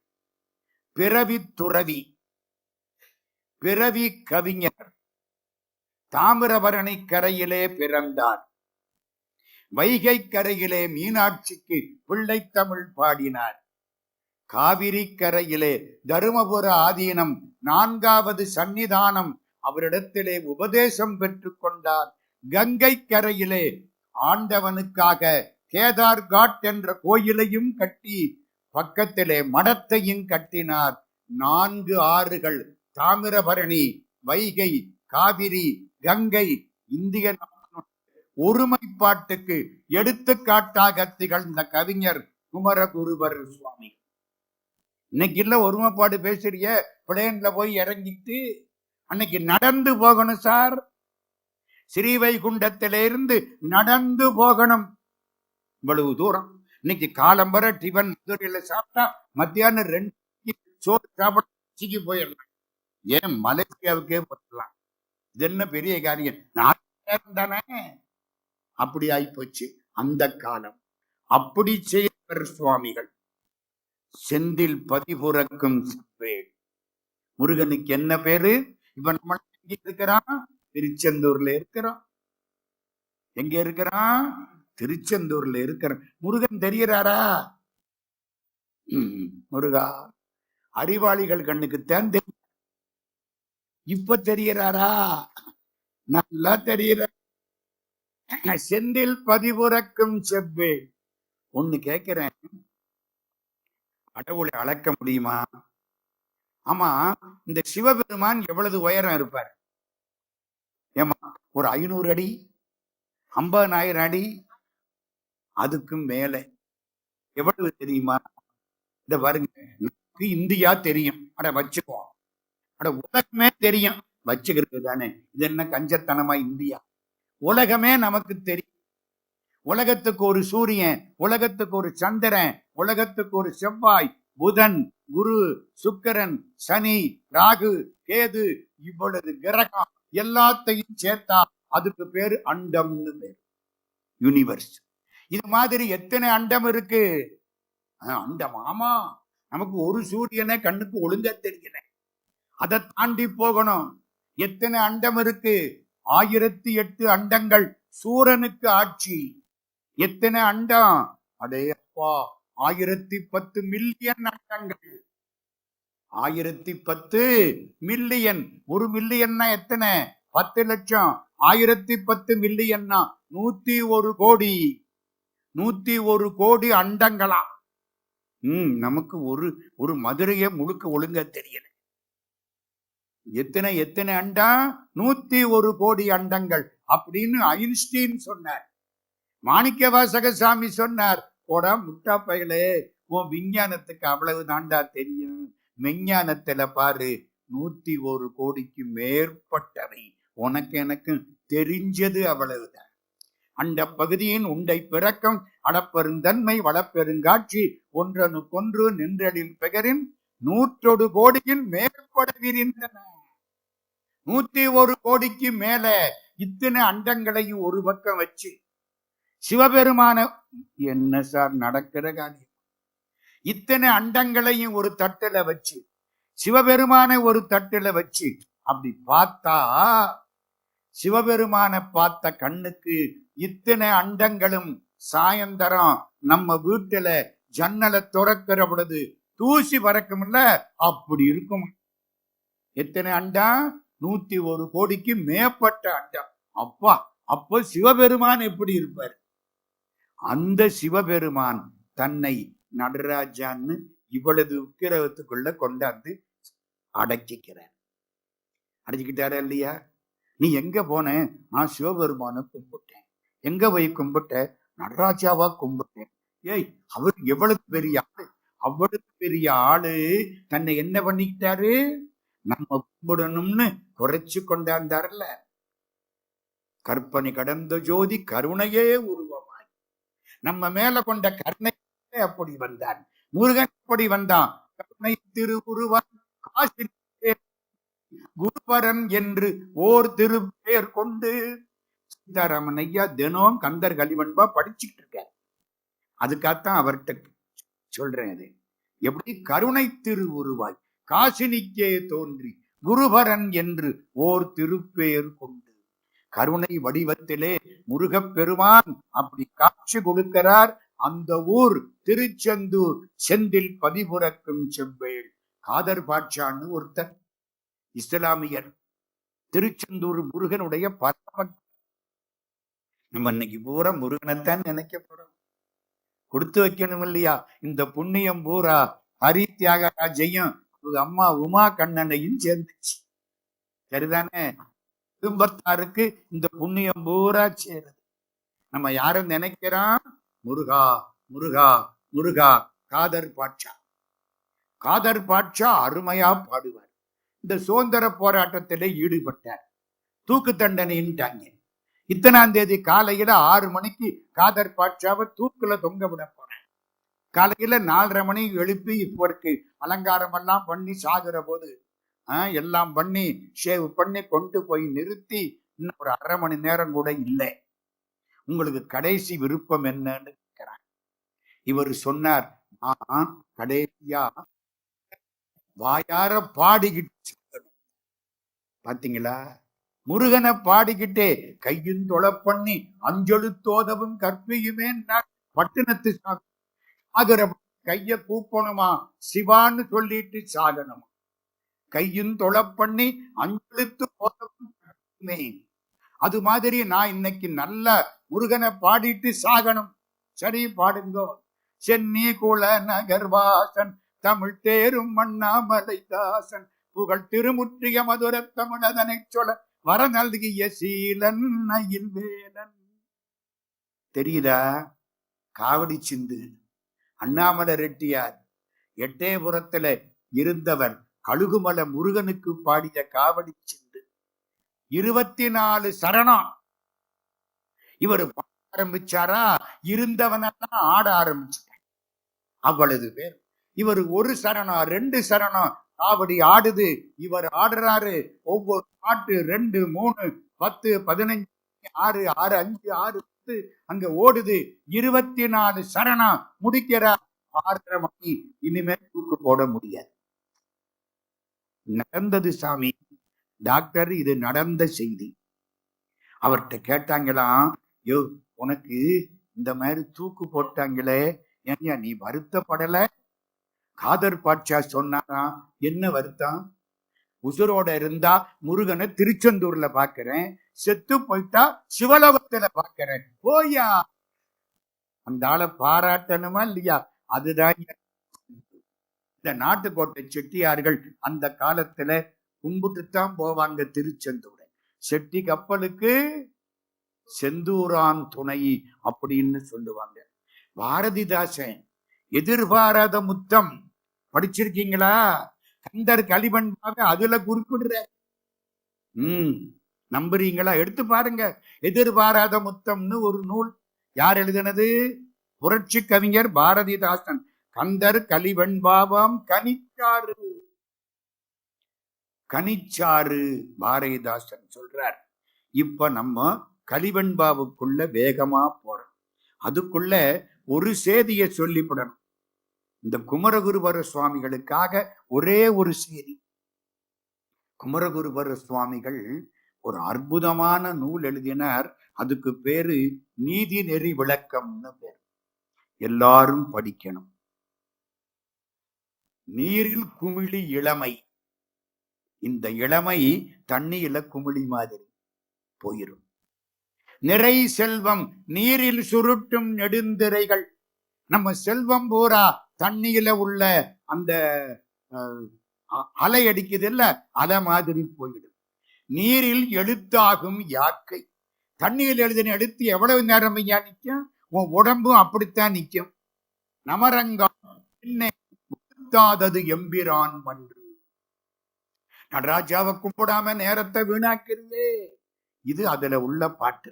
Speaker 1: பிறவி துறவி, பிறவி கவிஞர். தாமிரபரணி கரையிலே பிறந்தார். வைகை கரையிலே மீனாட்சிக்கு பிள்ளை தமிழ் பாடினார். காவிரி கரையிலே தருமபுர ஆதீனம் 4வது சன்னிதானம் அவரிடத்திலே உபதேசம் பெற்றுக் கொண்டார். கங்கை கரையிலே ஆண்டவனுக்காக கேதார் காட் என்ற கோயிலையும் கட்டி பக்கத்திலே மடத்தையும் கட்டினார். 4 ஆறுகள் தாமிரபரணி, வைகை, காவிரி, கங்கை இந்திய ஒருமைப்பாட்டுக்கு எடுத்துக்காட்டாக திகழ்ந்த கவிஞர் குமரகுருபர சுவாமி. இன்னைக்கு இல்ல ஒருமைப்பாடு பேசுறிய, பிளேன்ல போய் இறங்கிட்டு அன்னைக்கு நடந்து போகணும் சார். ஸ்ரீவைகுண்டத்திலிருந்து நடந்து போகணும் இவ்வளவு தூரம். இன்னைக்கு காலம்பர டிஃபன் மதுரையில சாப்பிட்டா மத்தியானம் 2 சோறு சாப்பிட போயிடலாம். ஏன் மலேசியாவுக்கே போயிடலாம். இது என்ன பெரிய காரியம் தானே? அப்படி ஆயிப்போச்சு அந்த காலம். அப்படி செய்வர் சுவாமிகள். செந்தில் பதிபுறக்கும் முருகனுக்கு என்ன பேரு? இப்ப நம்ம எங்க இருக்கிறான்? திருச்செந்தூர்ல இருக்கிறோம். எங்க இருக்கிறான்? திருச்செந்தூர்ல இருக்கிறான். முருகன் தெரியறாரா? முருகா அறிவாளிகள் கண்ணுக்கு தேர்ந்து இப்ப தெரியறாரா? நல்லா தெரியற. செந்தில் பதிபுறக்கும் செவ்வே. ஒண்ணு கேட்கிறேன், கடவுளை அளக்க முடியுமா? ஆமா, இந்த சிவபெருமான் எவ்வளவு உயரம் இருப்பார்? ஏமா ஒரு 500 அடி, 50,000 அடி, அதுக்கும் மேல. எவ்வளவு தெரியுமா? இந்த பாருங்க, இந்தியா தெரியும், அட வச்சுக்குவோம். அட உலகமே தெரியும், வச்சுக்கிறது தானே. இது என்ன கஞ்சத்தனமா? இந்தியா உலகமே நமக்கு தெரியும். உலகத்துக்கு ஒரு சூரியன், உலகத்துக்கு ஒரு சந்திரன், உலகத்துக்கு ஒரு செவ்வாய், புதன், குரு, சுக்கிரன், சனி, ராகு, கேது, இவ்வளவு கிரகம் எல்லாத்தையும் சேர்த்தா அதுக்கு பேரு அண்டம்னு பேரு, யூனிவர்ஸ். இது மாதிரி எத்தனை அண்டம் இருக்கு? அண்டம். ஆமா, நமக்கு ஒரு சூரியனை கண்ணுக்கு ஒழுங்கா தெரியல, அதை தாண்டி போகணும். எத்தனை அண்டம் இருக்கு? 1008 அண்டங்கள். சூரனுக்கு ஆட்சி. எத்தனை அண்டம்? அடே அப்பா, 1010 மில்லியன் அண்டங்கள். 1010 மில்லியன். 1 மில்லியன்னா எத்தனை? 10 லட்சம். 1010 மில்லியன்னா 101 கோடி. 101 கோடி அண்டங்களா? நமக்கு ஒரு மதுரையை முழுக்க ஒழுங்க தெரியல. எத்தனை எத்தனை அண்டம்? 101 கோடி அண்டங்கள் அப்படின்னு ஐன்ஸ்டீன் சொன்னார். மாணிக்க வாசகசாமி சொன்னார். போடா முட்டா பயலே, உன் விஞ்ஞானத்துக்கு அவ்வளவு தாண்டா தெரியும். விஞ்ஞானத்துல பாரு, 101 கோடிக்கு மேற்பட்டவை. உனக்கு எனக்கு தெரிஞ்சது அவ்வளவுதான். அந்த பகுதியின் உண்டை பிறக்கம் அளப்பெருந்தன்மை வளப்பெருங்காட்சி ஒன்றனுக்கொன்று நின்றலில் பெயரின் 100 கோடியின் மேற்பட விரிந்தன. 101 கோடிக்கு மேல இத்தனை அண்டங்களையும் ஒரு பக்கம் வச்சு சிவபெருமான, என்ன சார் நடக்கிற காரியம்? இத்தனை அண்டங்களையும் ஒரு தட்டுல வச்சு சிவபெருமான ஒரு தட்டுல வச்சு அப்படி பார்த்தா, சிவபெருமான பார்த்த கண்ணுக்கு இத்தனை அண்டங்களும் சாயந்தரம் நம்ம வீட்டுல ஜன்னலை துறக்கிற பொழுது தூசி பறக்கும்ல, அப்படி இருக்கும். எத்தனை அண்டம்? 101 கோடிக்கு மேற்பட்ட அண்டம். அப்பா, அப்போ சிவபெருமான் எப்படி இருப்பார்? அந்த சிவபெருமான் தன்னை நடராஜான்னு இவ்வளவு விக்கிரகத்துக்குள்ள கொண்டாந்து அடக்கிக்கிறார். அடக்கிக்கிட்டாரா இல்லையா? நீ எங்க போன? நான் சிவபெருமான கும்பிட்டேன். எங்க போய் கும்பிட்ட? நடராஜாவா கும்பிட்டேன். ஏய், அவர் எவ்வளவு பெரிய ஆளு! அவ்வளவு பெரிய ஆளு தன்னை என்ன பண்ணிக்கிட்டாரு? நம்ம கும்பிடணும்னு குறைச்சு கொண்டாந்தார்ல. கற்பனை கடந்த ஜோதி கருணையே உருவமாய் நம்ம மேல கொண்ட கருணை அப்படி வந்தான். முருகன் அப்படி வந்தான். கருணை திருவுருவன் காசி குருபரன் என்று ஓர் திருப்பேர் கொண்டு. சீதாராமன் ஐயா தினம் கந்தர் கலிவன்பா படிச்சுட்டு இருக்க. அதுக்காகத்தான் அவர்கிட்ட சொல்றேன். அது எப்படி? கருணை திருவுருவாய் காசினிக்கே தோன்றி குருபரன் என்று ஓர் திருப்பேர் கொண்டு. கருணை வடிவத்திலே முருகப்பெருமான் அப்படி காட்சி கொடுக்கிறார். அந்த ஊர் திருச்செந்தூர். செந்தில் பதிபுறக்கும் செவ்வேள். காதர் பாட்சான்னு ஒருத்தர் இஸ்லாமியர். திருச்செந்தூர் முருகனுடைய பரமன். நம்ம இன்னைக்கு பூரா முருகனைத்தான் நினைக்க போறோம். கொடுத்து வைக்கணும் இல்லையா? இந்த புண்ணியம் பூரா ஹரி தியாகராஜையும் அம்மா உமா கண்ணனையும் சேர்ந்துச்சு. சரிதானே? குடும்பத்தாருக்கு இந்த புண்ணியம் பூரா சேருது. நம்ம யாரும் நினைக்கிறோம்? முருகா முருகா முருகா. காதர் பாட்சா, காதர் பாட்சா அருமையா பாடுவார். இந்த சுதந்திர போராட்டத்திலே ஈடுபட்டார். தூக்கு தண்டனைன்ட்டாங்க. இத்தனாம் தேதி காலையில 6 மணிக்கு காதர் பாட்சாவை தூக்குல தொங்க விட போனேன். காலையில 4:30 மணி எழுப்பி இப்போருக்கு அலங்காரம் எல்லாம் பண்ணி சாகுற போது எல்லாம் பண்ணி ஷேவ் பண்ணி கொண்டு போய் நிறுத்தி இன்னும் ஒரு 1/2 மணி நேரம் கூட இல்லை. உங்களுக்கு கடைசி விருப்பம் என்னன்னு கேட்கிறான். இவர் சொன்னார், நான் கடைசியா வாயார பாடிக்கிட்டு. பாத்தீங்களா? முருகனை பாடிக்கிட்டே கையும் தொலை பண்ணி அஞ்செழுத்தோதவும் கற்பியுமே பட்டினத்து சாகுற கைய கூப்பணுமா, சிவான்னு சொல்லிட்டு சாகணுமா. கையும் தொலை பண்ணி அஞ்செழுத்து ஓதவும் கற்பியுமே. அது மாதிரி நான் இன்னைக்கு நல்ல முருகனை பாடிட்டு சாகணும். சரி, பாடுங்கோ. சென்னி குல நகர்வாசன் தமிழ் தேரும் அண்ணாமலை தாசன் புகழ் திருமுற்றிய மதுர தமிழதனை சொல்ல வர நல்கிய சீலன் நயில் வேலன். தெரியுதா? காவடி சிந்து அண்ணாமலை ரெட்டியார் எட்டயபுரத்துல இருந்தவர் கழுகுமல முருகனுக்கு பாடிய காவடி சிந்து 24 சரணம். இவர் பாட ஆரம்பிச்சாரா, இருந்தவனெல்லாம் ஆட ஆரம்பிச்சுட்டார். அவ்வளவு பேர். இவர் 1 சரணம் 2 சரணம் காவடி ஆடுது. இவர் ஆடுறாரு. ஒவ்வொரு பாட்டு 2 3 10 15 6 6 5 6 10 அங்க ஓடுது. 24 சரணம் முடிக்கிறார். 6:30 மணி. இனிமேல் தூக்கு போட முடியாது. நடந்தது சாமி, டாக்டர், இது நடந்த செய்தி. அவர்கிட்ட கேட்டாங்களாம், யோ உனக்கு இந்த மாதிரி தூக்கு போட்டாங்களே, ஏன்யா நீ வருத்தப்படல? காதர் பாட்சா சொன்னாராம், என்ன வருத்தம்? உசுரோட இருந்தா முருகனை திருச்செந்தூர்ல பாக்குறேன், செத்து போயிட்டா சிவலோகத்துல பாக்குறேன். போயா, அந்த ஆளை பாராட்டணுமா இல்லையா? அதுதான் இந்த நாட்டுக்கோட்டை செட்டியார்கள் அந்த காலத்துல கும்பிட்டுத்தான் போவாங்க திருச்செந்தூரை. செட்டி கப்பலுக்கு செந்தூரான் துணை அப்படின்னு சொல்லுவாங்க. பாரதிதாசன் எதிர்பாராத முத்தம் படிச்சிருக்கீங்களா? கந்தர் கலிவன்பாக அதுல குறிப்பிடுற. நம்புறீங்களா? எடுத்து பாருங்க. எதிர்பாராத முத்தம்னு ஒரு நூல். யார் எழுதினது? புரட்சி கவிஞர் பாரதிதாசன். கந்தர் கலிவெண்பாவாம் கனிச்சாறு. கனிச்சாறு பாரதிதாசன் சொல்றார். இப்ப நம்ம கலிவெண்பாவுக்குள்ள வேகமா போறோம். அதுக்குள்ள ஒரு செய்தியை சொல்லிவிடணும். இந்த குமரகுருபர சுவாமிகளுக்காக ஒரே ஒரு செய்தி. குமரகுருபர சுவாமிகள் ஒரு அற்புதமான நூல் எழுதினார். அதுக்கு பேரு நீதி நெறி விளக்கம்னு பேர். எல்லாரும் படிக்கணும். நீரில் குமிழி இளமை. இந்த இளமை தண்ணியில குமிழி மாதிரி போயிரும். நிறை செல்வம் நீரில் சுருட்டும் நெடுந்திரைகள். நம்ம செல்வம் பூரா தண்ணியில உள்ள அந்த அலை அடிக்குது இல்ல, அலை மாதிரி போயிடும். நீரில் எழுத்தாகும் யாக்கை. தண்ணியில் எழுதின எழுத்து எவ்வளவு நேரம் ஐயா நிற்கும்? உன் உடம்பும் அப்படித்தான் நிற்கும். நமரங்கம் எம்பிரான் மன்று. நடராஜாவை கும்பிடாம நேரத்தை வீணாக்கிறது. இது அதுல உள்ள பாட்டு.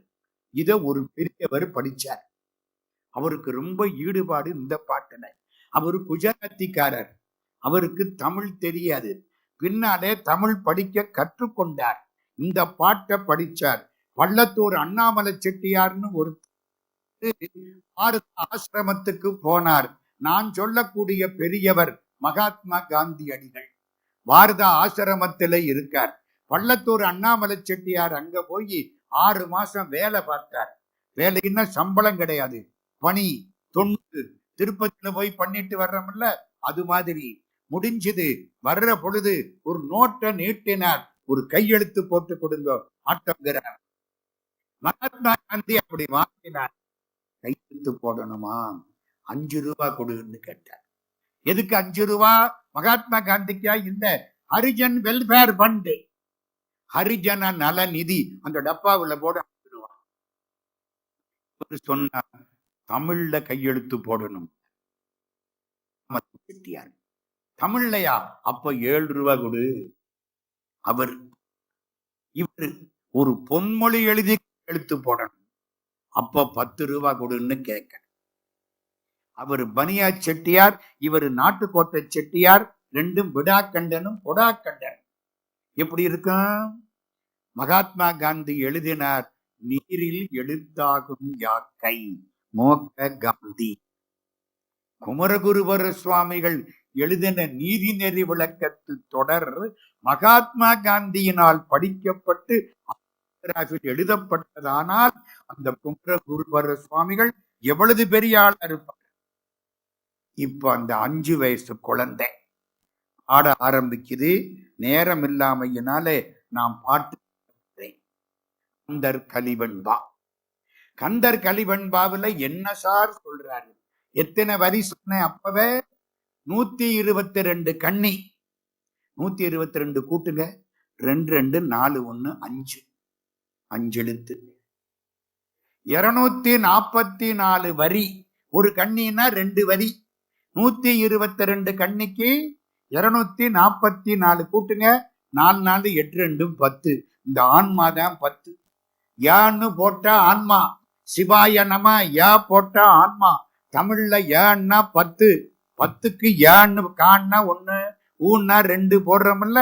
Speaker 1: இத ஒரு பெரியவர் படிச்சார். அவருக்கு ரொம்ப ஈடுபாடு இந்த பாட்டுல. அவரு குஜராத்திக்காரர். அவருக்கு தமிழ் தெரியாது. பின்னாலே தமிழ் படிக்க கற்றுக்கொண்டார். இந்த பாட்டை படிச்சார். வள்ளத்தூர் அண்ணாமலை செட்டியார்னு ஒரு ஆசிரமத்துக்கு போனார். நான் சொல்லக்கூடிய பெரியவர் மகாத்மா காந்தி அடிகள் பாரத ஆசிரமத்தில இருக்கார். வள்ளத்தூர் அண்ணாமலை செட்டியார் அங்க போய் 6 மாசம் வேலை பார்த்தார். வேலைன்னா சம்பளம் கிடையாது, பணி தொண்டு. திருப்பதியில போய் பண்ணிட்டு வர்றோம்ல, அது மாதிரி முடிஞ்சது. வர்ற பொழுது ஒரு நோட்டை நீட்டினார். ஒரு கையெழுத்து போட்டு கொடுங்க ஆட்டோகிராஃப். மகாத்மா காந்தி அப்படி வாங்கினார். கையெழுத்து போடணுமா? 5 ரூபாய் கொடுன்னு கேட்டார். எதுக்கு 5 ரூபா? மகாத்மா காந்திக்கா? இல்ல, ஹரிஜன் வெல்ஃபேர் ஃபண்ட், ஹரிஜன நல நிதி. அந்த டப்பாவுல போட 5 ரூபா சொன்னா தமிழ்ல கையெழுத்து போடணும். தமிழ்லையா? அப்ப 7 ரூபாய் கொடு. அவர் இவரு ஒரு பொன்மொழி எழுதி எழுத்து போடணும். அப்ப 10 ரூபாய் கொடுன்னு கேட்க. அவர் பனியா செட்டியார், இவர் நாட்டுக்கோட்டை செட்டியார். ரெண்டும் விடாக்கண்டனும் பொடாக்கண்டனும். எப்படி இருக்கும்? மகாத்மா காந்தி எழுதினார், நீரில் எழுத்தாகும் யாக்கை மோக்க காந்தி. குமரகுருபர சுவாமிகள் எழுதின நீதி நெறி விளக்கத்து தொடர் மகாத்மா காந்தியினால் படிக்கப்பட்டு எழுதப்பட்டதானால் அந்த குமரகுருபர சுவாமிகள் எவ்வளவு பெரிய ஆளா இருப்பார். இப்ப அந்த 5 வயசு குழந்தை ஆட ஆரம்பிக்குது. நேரம் இல்லாமையினாலே நாம் பாட்டு கந்தர் கலிவெண்பா. கந்தர் கலிவெண்பாவுல என்ன சார் சொல்றாரு? எத்தனை வரி சொன்னேன் அப்பவே? 122 கண்ணி. 122 கூட்டுங்க. 2 2 4 1 5 5 எழுத்து. 244 வரி. ஒரு கண்ணின்னா 2 வரி. 122 கண்ணிக்கு 244 கூட்டுங்க. 4 4 8 2 10. இந்த ஆன்மா தான் 10. யான்னு போட்டா ஆன்மா. சிவாய நம யா போட்டா ஆன்மா. தமிழ்ல ஏன்னா 10. 10க்கு ஏன்னு கான்னா 1, ஊன்னா 2 போடுறோம்ல,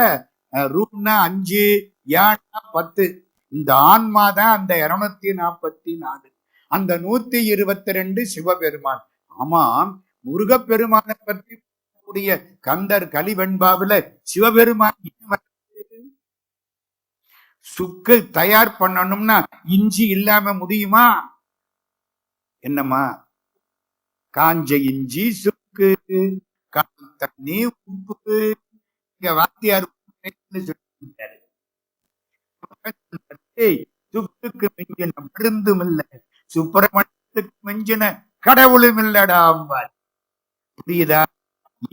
Speaker 1: ரூன்னா 5, ஏன்னா 10. இந்த ஆன்மா தான் அந்த 244. அந்த 122 சிவபெருமான். ஆமா, முருகப்பெருமானை பற்றி கூடிய கந்தர் கலிவெண்பாவுல சிவபெருமான் சுக்கு தயார் பண்ணணும்னா இஞ்சி இல்லாம முடியுமா? என்னம்மா? காஞ்ச இஞ்சி, சுக்கு, தண்ணி, உப்பு. இங்க வாத்தியார் சுக்குக்கு மிஞ்சின மருந்தும் இல்ல, சுப்பிரமணியத்துக்கு மிஞ்சின கடவுளும் இல்லடா. புரியுதா?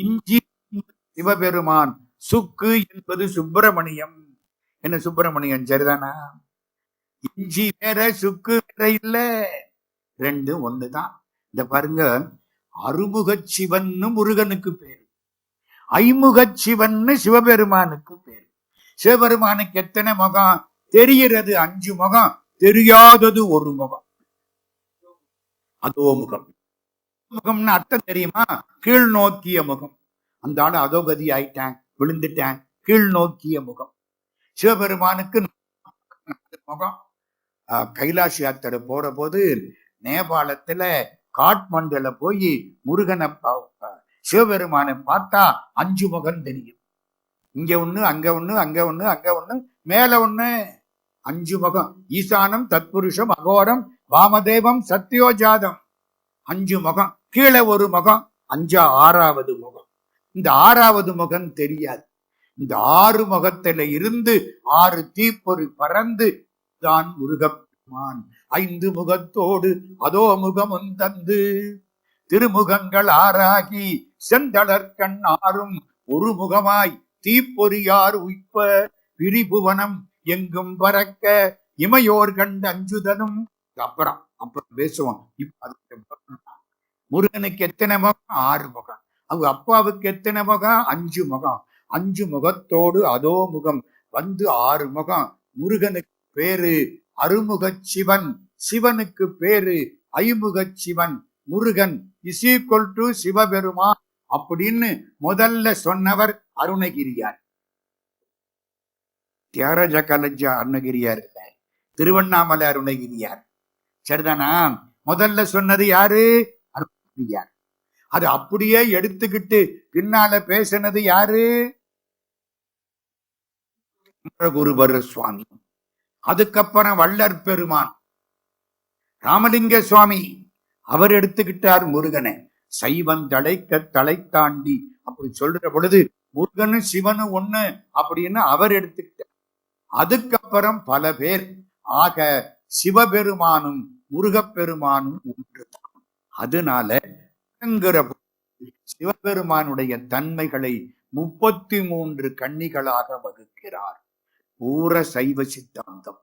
Speaker 1: இஞ்சி சிவபெருமான், சுக்கு என்பது சுப்பிரமணியம். என்ன சுப்பிரமணியன் சரிதானா? இஞ்சி வேற சுக்கு வேற இல்ல, ரெண்டும் ஒண்ணுதான். இந்த பாருங்க, அறுமுக சிவன் முருகனுக்கு பேரு, ஐமுக சிவன் சிவபெருமானுக்கு பேரு. சிவபெருமானுக்கு எத்தனை முகம் தெரிகிறது? 5 முகம், தெரியாதது ஒரு முகம், அதோ முகம். முகம்னு அர்த்தம் தெரியுமா? கீழ் நோக்கிய முகம். அந்த ஆளு அதோகதி ஆயிட்டேன், விழுந்துட்டேன், கீழ் நோக்கிய முகம். சிவபெருமானுக்கு முகம். கைலாஷ் யாத்திரை போற போது நேபாளத்துல காட்மண்டுல போய் முருகனை சிவபெருமானை பார்த்தா 5 முகம் தெரியும். இங்க ஒண்ணு, அங்க ஒண்ணு, அங்க ஒண்ணு, அங்க ஒண்ணு, மேல ஒண்ணு, 5 முகம். ஈசானம், தத்புருஷம், அகோரம், வாமதேவம், சத்யோஜாதம், 5 முகம். கீழே ஒரு முகம், 6வது முகம். இந்த 6வது முகம் தெரியாது. இந்த 6 முகத்தில இருந்து 6 தீப்பொறி பறந்து தான் முருகப்பெருமான் 5 முகத்தோடு அதோ முகமும் தந்து திருமுகங்கள் 6ஆகி செந்தளர்கண் 6ம் ஒரு முகமாய் தீப்பொறியார் உய்ப்ப பிரிபுவனம் எங்கும் பறக்க இமையோர் கண்டு அஞ்சுதனும். அப்புறம் பேசுவோம். முருகனுக்கு எத்தனை முகம்? 6 முகம். அவங்க அப்பாவுக்கு எத்தனை முகம்? 5 முகம். 5 முகத்தோடு அதோ முகம் வந்து 6 முகம். முருகனுக்கு பேரு அறுமுக சிவன், சிவனுக்கு பேரு Aimuga Sivan. Murugan is equal to Sivaperuman அப்படின்னு முதல்ல சொன்னவர் அருணகிரியார். தியாகராஜ காலேஜ் அருணகிரியார் இல்ல, திருவண்ணாமலை அருணகிரியார். சரிதானா? முதல்ல சொன்னது யாரு? அருணகிரியார். அது அப்படியே எடுத்துக்கிட்டு பின்னால பேசினது யாரு? குருபர சுவாமி. அதுக்கப்புறம் வள்ளற் பெருமான் ராமலிங்க சுவாமி, அவர் எடுத்துக்கிட்டார் முருகனை. சைவன் தலைக்க தலை தாண்டி அப்படி சொல்ற பொழுது முருகனும் சிவனும் ஒண்ணு அப்படின்னு அவர் எடுத்துக்கிட்டார். அதுக்கப்புறம் பல பேர். ஆக சிவபெருமானும் முருகப்பெருமானும் ஒன்றுதான். அதனால சிவபெருமானுடைய தன்மைகளை 33 கன்னிகளாக வகுக்கிறார். பூர சைவ சித்தாந்தம்.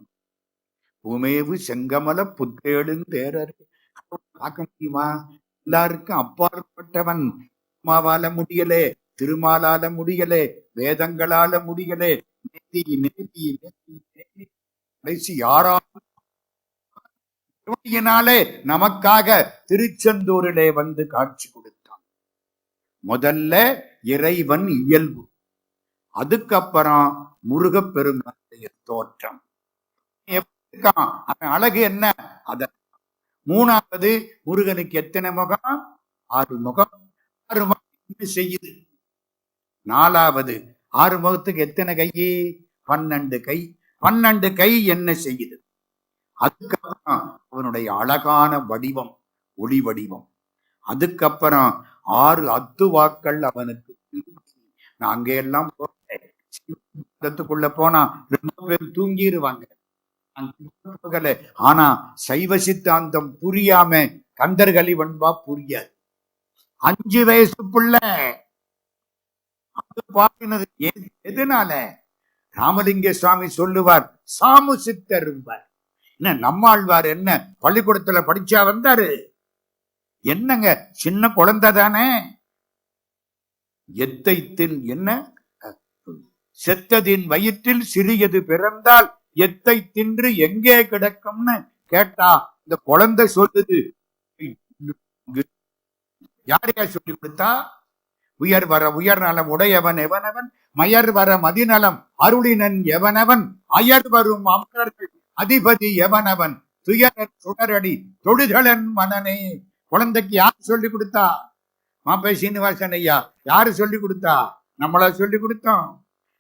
Speaker 1: பூமேவு செங்கமல புத்தேளும் தேரர். பார்க்க முடியுமா? எல்லாருக்கும் அப்பாற்பட்டவன். அம்மாவால முடியலே, திருமாலால முடியலே, வேதங்களால முடியலே, கடைசி யாராலே நமக்காக திருச்செந்தூரிலே வந்து காட்சி கொடுத்தான். முதல்ல இறைவன் இயல்பு, அதுக்கப்புறம் முருகப்பெருமானுடைய தோற்றம். அழகு என்ன? அத 3வது முருகனுக்கு எத்தனை முகம்? 6 முகம். 6 முகம் செய்யுது. 4வது 6 முகத்துக்கு எத்தனை கை? 12 கை. 12 கை என்ன செய்யுது? அதுக்கப்புறம் அவனுடைய அழகான வடிவம், ஒளி வடிவம். அதுக்கப்புறம் 6 அத்துவாக்கள் அவனுக்கு. நான் அங்க எல்லாம் போனா ரொம்ப பேர் தூங்கிடுவாங்க. ஆனா சைவ சித்தாந்தம் புரியாம கந்தர்களி வன்பா புரியாது. 5 வயசு பிள்ளை பாடினது எதனால? ராமலிங்க சுவாமி சொல்லுவார், சாமு சித்தர். என்ன நம்மாழ்வார் என்ன பள்ளிக்கூடத்துல படிச்சா வந்தாரு? என்னங்க, சின்ன குழந்தை தானே. எத்தைத்தின் என்ன செத்ததின் வயிற்றில் சிறியது பிறந்தால் எத்தை தின்று எங்கே கிடக்கும்னு கேட்டா இந்த குழந்தை சொல்லுது. யார் யார் சொல்லி கொடுத்தா? உயர் வர உயர் நலம் உடையவன் எவனவன், மயர் வர மதிநலம் அருளினன் எவனவன், அயர் வரும் அமரர்கள் அதிபதி எவனவன், துயரன் சுடரடி தொழுதலன் மனனே. குழந்தைக்கு யார் சொல்லி கொடுத்தா? மாப்பை சீனிவாசன் ஐயா. யாரு சொல்லி கொடுத்தா? நம்மளா சொல்லி கொடுத்தோம்.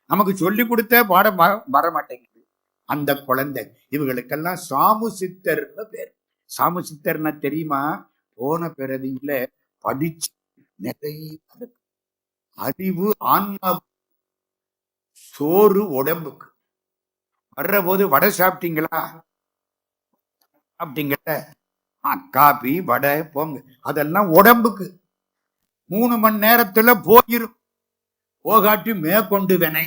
Speaker 1: நமக்கு சொல்லி கொடுத்த பாடம் வர மாட்டேங்குது. அந்த குழந்தை. இவங்களுக்கெல்லாம் சாமு சித்தர்னு பேர். சாமு சித்தர்னா தெரியுமா? போன பிறவியில படிச்சு நிறைய அறிவு ஆன்மா, சோறு உடம்புக்கு. வர்ற போது வடை சாப்பிட்டீங்களா? சாப்பிட்டீங்கல்ல, காபி வடை போங்க, அதெல்லாம் உடம்புக்கு 3 மணி நேரத்துல போயிரும். போகாட்டி மேற்கொண்டு வேணே.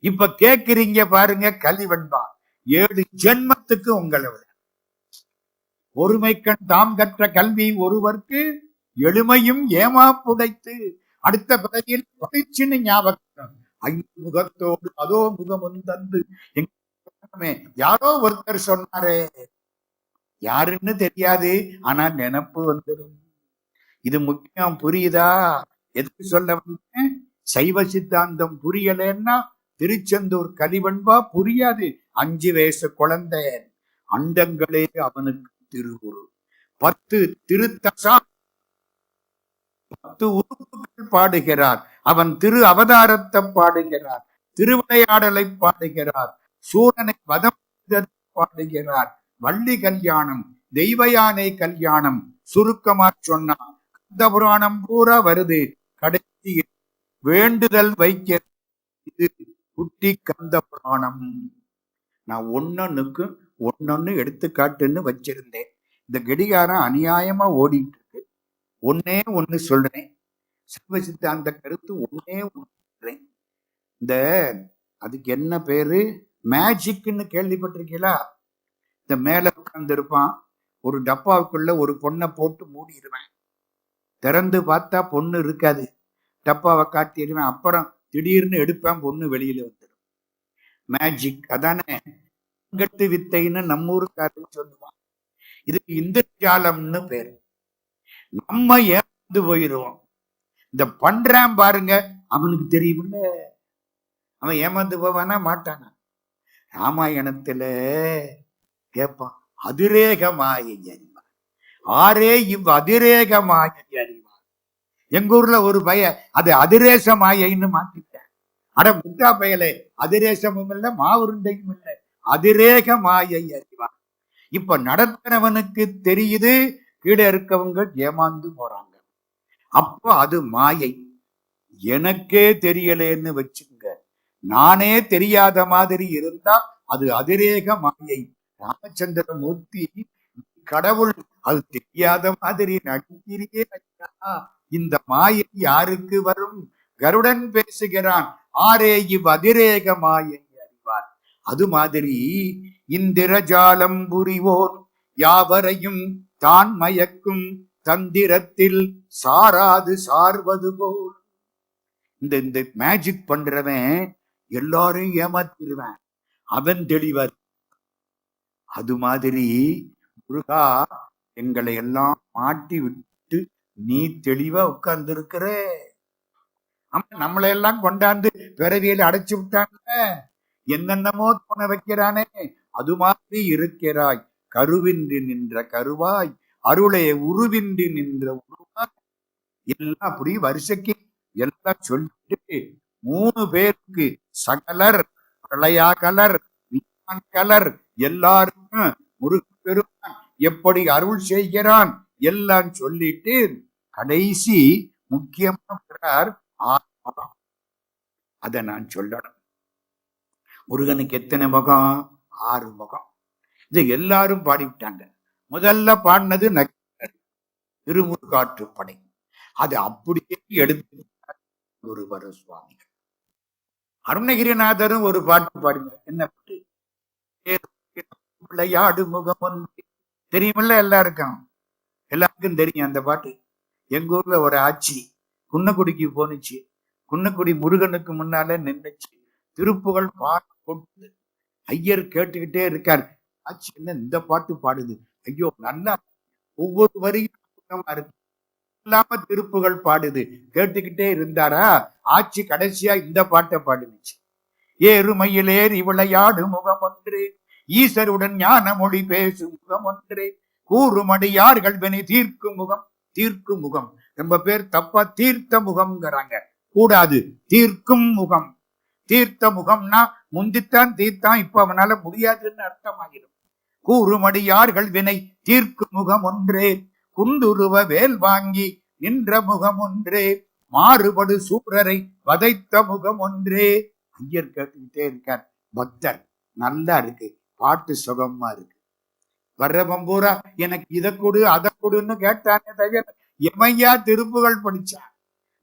Speaker 1: இப்ப கேக்குறீங்க பாருங்க, கலிவன்பா 7 ஜென்மத்துக்கு உங்களை ஒருமைக்கண் தாம் கற்ற கல்வி ஒருவர்க்கு எளிமையும் ஏமா புடைத்து அடுத்த பிறகில் படிச்சுன்னு ஞாபகம். 5 முகத்தோடு அதோ முகமும் தந்து. யாரோ ஒருத்தர் சொன்னாரே, யாருன்னு தெரியாது, ஆனா நினப்பு வந்துடும். இது முக்கியம். புரியுதா? எதுக்கு சொல்ல வந்தேன்? சைவ சித்தாந்தம் புரியலன்னா திருச்செந்தூர் கலிவன்பா புரியாது. 5 வயசு குழந்தை, அண்டங்களே அவனுக்கு திருவுரு. 10 திருத்தசா, 10 உறுப்புகள் பாடுகிறார். அவன் திரு அவதாரத்தை பாடுகிறார், திருவிளையாடலை பாடுகிறார், சூரனை வதம் பாடுகிறார், வள்ளி கல்யாணம், தெய்வ யானை கல்யாணம். சுருக்கமா சொன்னா கந்த புராணம் பூரா வருது. கடைசி வேண்டுதல் வைக்க இது குட்டி கந்த புராணம். நான் ஒன்னொன்னு எடுத்துக்காட்டுன்னு வச்சிருந்தேன். இந்த கடிகாரம் அநியாயமா ஓடிட்டு இருக்கு. ஒன்னே ஒண்ணு சொல்றேன், சைவ சித்தாந்த கருத்து ஒன்னே ஒண்ணு சொல்றேன். இந்த அதுக்கு என்ன பேரு, மேஜிக்னு கேள்விப்பட்டிருக்கீங்களா? இந்த மேல உட்கார்ந்து இருப்பான், ஒரு டப்பாவுக்குள்ள ஒரு பொண்ணை போட்டு மூடிடுவேன். திறந்து பார்த்தா பொண்ணு இருக்காது, டப்பாவை காட்டிடுவேன். அப்புறம் திடீர்னு எடுப்பேன், பொண்ணு வெளியில வந்துடும். மேஜிக் அதானே, கட்டு வித்தைன்னு நம்ம ஊருக்காரர் சொல்லுவான். இதுக்கு இந்திரஜாலம்னு பேரு. நம்ம ஏமாந்து போயிடுவோம். இந்த பண்றான் பாருங்க, அவனுக்கு தெரியும்ல, அவன் ஏமாந்து போவானா மாட்டானா? ராமாயணத்துல கேட்பான், அதிரேக மாயை அறிவார், ஆரே இவ் அதிரேக மாயை அறிவார். எங்க ஊர்ல ஒரு பைய அது அதிரேச மாயைன்னு மாத்திட்டேன். அட முட்டா பயலே, அதிரேசமும் இல்லை மாவுருண்டையும் இல்லை, அதிரேக மாயை அறிவார். இப்ப நடத்துறவனுக்கு தெரியுது, கீழே இருக்கவங்க ஏமாந்து போறாங்க. அப்போ அது மாயை. எனக்கே தெரியலேன்னு வச்சுங்க, நானே தெரியாத மாதிரி இருந்தா அது அதிரேக மாயை. ராமச்சந்திரமூர்த்தி கடவுள், அது தெரியாத மாதிரி நடிக்கிறியே ஐயா, இந்த மாயை யாருக்கு வரும்? கருடன் பேசுகிறான், ஆரே இவ் அதிரேக மாயை அறிவார். அது மாதிரி இந்திரஜாலம் புரிவோன் யாவரையும் தான் மயக்கும் தந்திரத்தில் சாராது சார்வது போல். இந்த மேஜிக் பண்றவன் எல்லாரையும் ஏமாத்திடுவேன், அவன் தெளிவர். அது மாதிரி முருகா, எங்களை எல்லாம் மாட்டி விட்டு நீ தெளிவா உட்கார்ந்து இருக்கிற. நம்மளை எல்லாம் கொண்டாந்து பிறவியில அடைச்சு விட்டாங்க, என்னென்னமோ தோண வைக்கிறானே. அது மாதிரி இருக்கிறாய், கருவின்றி நின்ற கருவாய், அருளே உருவின்றி நின்ற உருவாய். எல்லாம் அப்படி வரிசைக்கு எல்லாம் சொல்லிட்டு 3 பேருக்கு சகலர், பிரளயாகலர், கலர் எல்லாருக்கும் முருகப்பெருமான் எப்படி அருள் செய்கிறான் எல்லாம் சொல்லிட்டு கடைசி முக்கியமாக அத நான் சொல்லணும். முருகனுக்கு எத்தனை முகம்? 6 முகம். இது எல்லாரும் பாடிவிட்டாங்க. முதல்ல பாடினது திருமுருகாற்றுப்படை. அது அப்படியே எடுத்து ஒருவர் சுவாமி. அருணகிரிநாதரும் ஒரு பாட்டு பாடினார். என்ன பாட்டு? விளையாடு முகம் தெரியுமில்ல, எல்லாருக்கும் தெரியும் அந்த பாட்டு. எங்க ஊர்ல ஒரு ஆட்சி குன்னக்குடிக்கு போனுச்சு. குன்னக்குடி முருகனுக்கு முன்னால நின்றுச்சு. திருப்புகழ் பாட்டு கொண்டு ஐயர் கேட்டுக்கிட்டே இருக்கார். ஆட்சி என்ன இந்த பாட்டு பாடுது, ஐயோ நல்லா ஒவ்வொரு வரியும் இருக்கு, இல்லாம திருப்புகழ் பாடுது. கேட்டுக்கிட்டே இருந்தாரா, ஆட்சி கடைசியா இந்த பாட்டை பாடுச்சு. ஏறுமையிலேறி விளையாடு முகம் ஒன்று, ஈசருடன் ஞான மொழி பேசும் முகம் ஒன்று, கூறுமடியார்கள் வினை தீர்க்கும் முகம். தீர்க்கும் முகம் ரொம்ப பேர் தப்பா தீர்த்த முகம்ங்கிறாங்க. கூடாது, தீர்க்கும் முகம். தீர்த்த முகம்னா முந்தித்தான் தீர்த்தான், இப்ப அவனால முடியாதுன்னு அர்த்தமாகிடும். கூறுமடியார்கள் வினை தீர்க்கு முகம் ஒன்றே, குண்டுருவ வேல் வாங்கி நின்ற முகம் ஒன்றே, மாறுபடு சூரரை வதைத்த முகம் ஒன்றே. ஐயர் கேட்டுக்கிட்டே இருக்கார். பக்தர் நல்லா இருக்கு, பாட்டு சுகமா இருக்கு. வர்றவன் பூரா எனக்கு இதை கொடு அதை கொடுன்னு கேட்டானே தவிர எமையா திருப்புகள் படிச்சான்.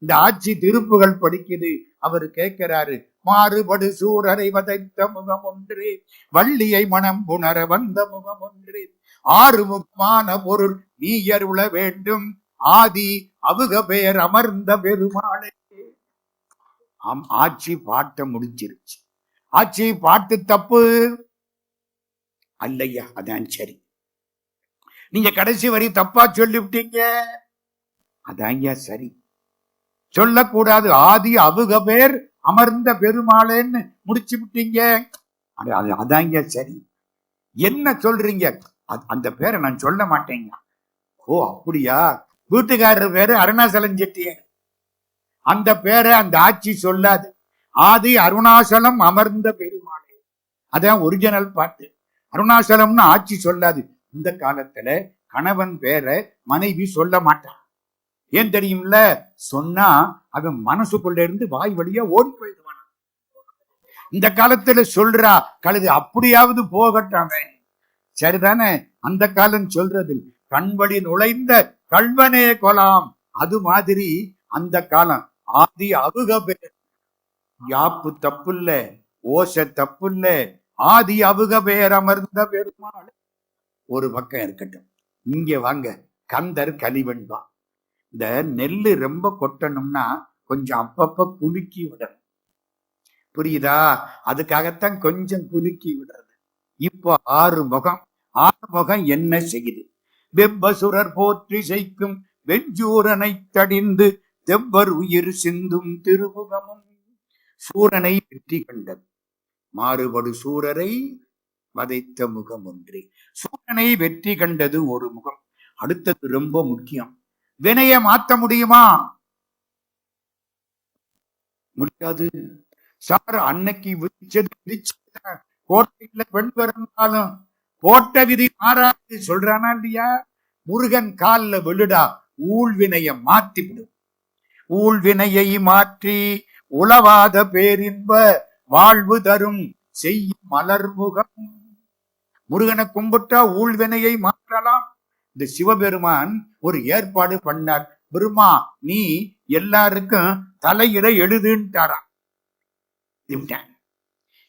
Speaker 1: இந்த ஆட்சி திருப்புகள் படிக்குது. அவரு கேட்கிறாரு, மாறுபடு சூரரை வதைத்த முகம் ஒன்றே, வள்ளியை மனம் புணர வந்த முகம் ஒன்றே, ஆறுமுகமான பொருள் நீ அருள வேண்டும், ஆதி அவுக பேர் அமர்ந்த பெருமாளே. ஆட்சி பாட்டை முடிச்சிருச்சு. ஆட்சி பாட்டு தப்பு அல்லையா? அதான் சரி. நீங்க கடைசி வரி தப்பா சொல்லிவிட்டீங்க, அதாங்க சரி. சொல்லக்கூடாது. ஆதி அவுக பேர் அமர்ந்த பெருமாளேன்னு முடிச்சு விட்டீங்க, அதாங்க சரி. என்ன சொல்றீங்க? அந்த பேரை நான் சொல்ல மாட்டேங்க. ஓ அப்படியா? வீட்டுக்காரர் பேரு அருணாசலம் செட்டியார், அந்த பேரை அந்த ஆட்சி சொல்லாது. ஆதி அருணாசலம் அமர்ந்த பெருமாளே, அதான் ஒரிஜினல் பாட்டு. அருணாசலம்னு ஆட்சி சொல்லாது. இந்த காலத்துல கணவன் பேரை மனைவி சொல்ல மாட்டான். ஏன் தெரியும்ல? சொன்னா அவன் மனசுக்குள்ள இருந்து வாய் வழியா ஓடி போயிடுவான். இந்த காலத்துல சொல்றா கழுது, அப்படியாவது போகட்டாமே. சரிதானே? அந்த காலம் சொல்றது கண்வழி நுழைந்த கல்வனே கொலாம். அது மாதிரி அந்த காலம். ஆதி அவுக பேர், யாப்பு தப்பு இல்ல, ஓச தப்பு இல்ல. ஆதி அவுக பேர் அமர்ந்த பெருமாள் ஒரு பக்கம் இருக்கட்டும். இங்க வாங்க, கந்தர் கலிவன்பா. இந்த நெல்லு ரொம்ப கொட்டணும்னா கொஞ்சம் அப்பப்ப குலுக்கி விடணும், புரியுதா? அதுக்காகத்தான் கொஞ்சம் குலுக்கி விடுறது. இப்போ 6 முகம். 6 முகம் என்ன செய்யுது? வெப்பசுரர் போற்றி செய்க்கும் வெஞ்சூரனை தடிந்து தெவ்வர் உயிர் சிந்தும் திருமுகமும். சூரனை வெற்றி கண்டது, மாறுபடு சூரரை வதைத்த முகம் ஒன்றே. சூரனை வெற்றி கண்டது ஒரு முகம். அடுத்தது ரொம்ப முக்கியம். வினைய மாத்த முடியுமா? முடியாது. சார் அன்னைக்கு விதிச்சது கோட்டையில பெண் பிறந்தாலும் கோட்டை விதி மாறாது சொல்றானா இல்லையா? முருகன் கால்ல விழுடா, ஊழ்வினைய மாத்தி விடும். ஊழ்வினையை மாற்றி உளவாத பேரின்ப வாழ்வு தரும் செய்யும் மலர்முகம். முருகனை கும்பிட்டா ஊழ்வினையை மாற்றலாம். இந்த சிவபெருமான் ஒரு ஏற்பாடு பண்ணார். பெருமா, நீ எல்லாருக்கும் தலையிட எழுதுன்ட்டாராம்.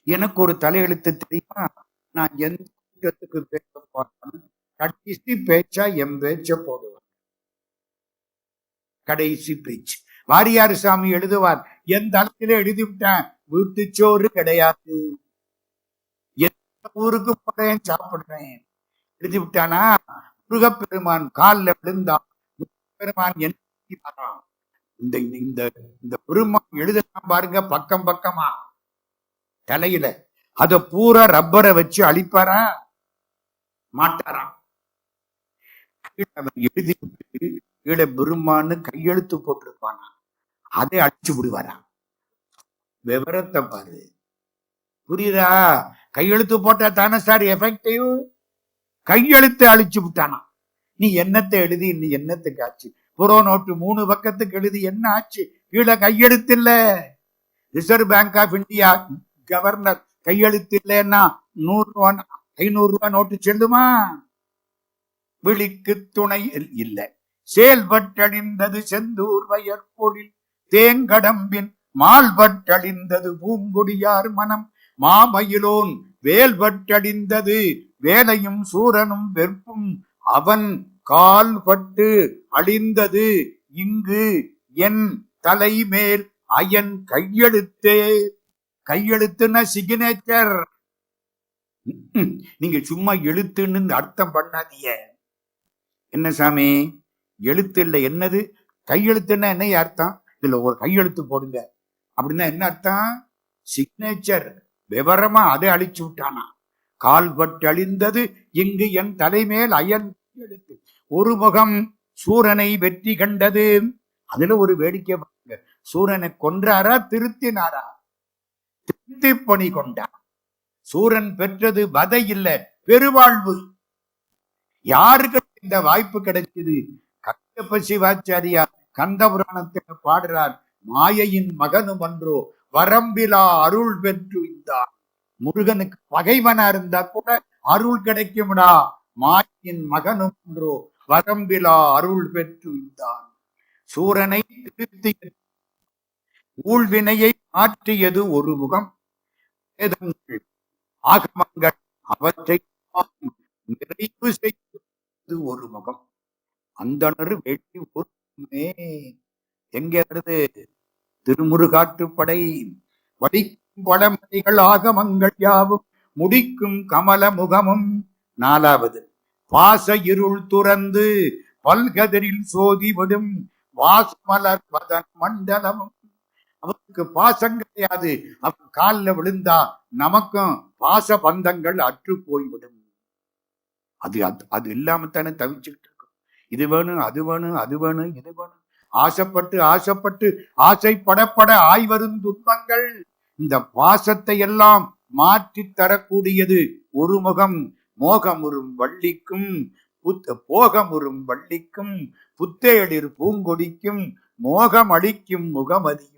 Speaker 1: எனக்கு ஒரு தலையெழுத்து தெரியுமா? நான் எந்த கூட்டத்துக்கு பேச போறேன், கடைசி பேச்சா என் பேச்ச போடுவேன். கடைசி பேச்சு வாரியார் சாமி எழுதுவார். என் தளத்தில எழுதிவிட்டேன், வீட்டுச்சோறு கிடையாது, எந்த ஊருக்கு போறேன் சாப்பிடுறேன் எழுதி விட்டானா? முருகப்பெருமான் காலில் விழுந்தான். முருகப்பெருமான் என்ன இந்த பெருமான் எழுதலாம் பாருங்க, பக்கம் பக்கமா தலையில. அத பூரா ரப்பரை வச்சு அழிப்பாரா மாட்டாராம். எழுதி விட்டு கீழே பெருமான்னு கையெழுத்து போட்டிருப்பானா, அதை அழிச்சு விடுவாரா? விவரத்தை பாரு, புரியுதா? கையெழுத்து போட்டா தானே சார் எஃபெக்டிவ். கையெழுத்தை அழிச்சு விட்டானா. நீ என்னத்தை எழுதி நீ என்னத்துக்கு ஆச்சு? புறோ நோட்டு 3 பக்கத்துக்கு எழுதி என்ன ஆச்சு? கீழே கையெழுத்து இல்ல. Reserve bank of India governor கையெழுத்து இல்லைன்னா 100 ரூபா 500 ரூபாய் நோட்டு செல்லுமா? விழிக்கு துணை இல்ல. செயல்பட்டழிந்தது செந்தூர் வயற்பொழில் தேங்கடம்பின் மால்பட்டழிந்தது பூங்குடியார் மனம் மாமயிலோன் வேல்பட்டழிந்தது வேலையும் சூரனும் வெறுப்பும் அவன் கால் பட்டு அழிந்தது இங்கு என் தலைமேல் அயன் கையெழுத்தே. கையெழுத்துன்னா சிக்னேச்சர். நீங்க சும்மா எழுத்துன்னு அர்த்தம் பண்ணாதீங்க. என்ன சாமி எழுத்து இல்ல, என்னது கையெழுத்துன்னா என்ன அர்த்தம்? இதுல ஒரு கையெழுத்து போடுங்க அப்படின்னா என்ன அர்த்தம்? சிக்னேச்சர். விவரமா அதை அழிச்சு விட்டானா. கால்பட்டு அழிந்தது இங்கு என் தலைமேல் அயன் எழுத்து. ஒரு முகம் சூரனை வெற்றி கண்டது. அதுல ஒரு வேடிக்கை பாருங்க. சூரனை கொன்றாரா திருத்தினாரா? பணி கொண்டான். சூரன் பெற்றது வதை இல்ல, பெருவாழ்வு. யாருக்கு இந்த வாய்ப்பு கிடைச்சது? கட்டப்ப சிவாச்சாரியார் கந்த புராணத்தில் பாடுறார், மாயையின் மகனும் அன்றோ வரம்பிலா அருள் பெற்று இந்தான். முருகனுக்கு பகைவனா இருந்தா கூட அருள் கிடைக்கும்டா. மாயையின் மகனும் அன்றோ வரம்பிலா அருள் பெற்று இந்தான். சூரனை திருத்தி ஊழ்வினையை மாற்றியது ஒரு முகம். வேதங்கள் ஆகமங்கள் அவற்றை நிறைவு செய்வது ஒரு முகம். அந்தணர் வெற்றி ஒருமே. எங்கே வருது? திருமுருகாற்றுப்படை. வடிக்கும் பழமொழிகள் ஆகமங்கள் யாவும் முடிக்கும் கமல முகமும். 4வது, பாச இருள் துறந்து பல்கதிரில் சோதி விடும் வாசமலர் பதன் மண்டலமும். அவனுக்கு பாசம் கிடையாது. அவன் காலில் விழுந்தா நமக்கும் பாச பந்தங்கள் அற்று போய்விடும். அது இல்லாமத்தானே தவிச்சுக்கிட்டு இருக்கும். இது வேணும், அது வேணும், அது வேணும், இது வேணும். ஆசைப்பட்டு ஆசைப்பட்டு ஆசைப்படப்பட ஆய்வரும் துன்பங்கள். இந்த பாசத்தை எல்லாம் மாற்றி தரக்கூடியது ஒரு முகம். மோகமுறும் வள்ளிக்கும் போகமுறும் வள்ளிக்கும் புத்தேளிர் பூங்கொடிக்கும் மோகம் அளிக்கும் முகமதியும்.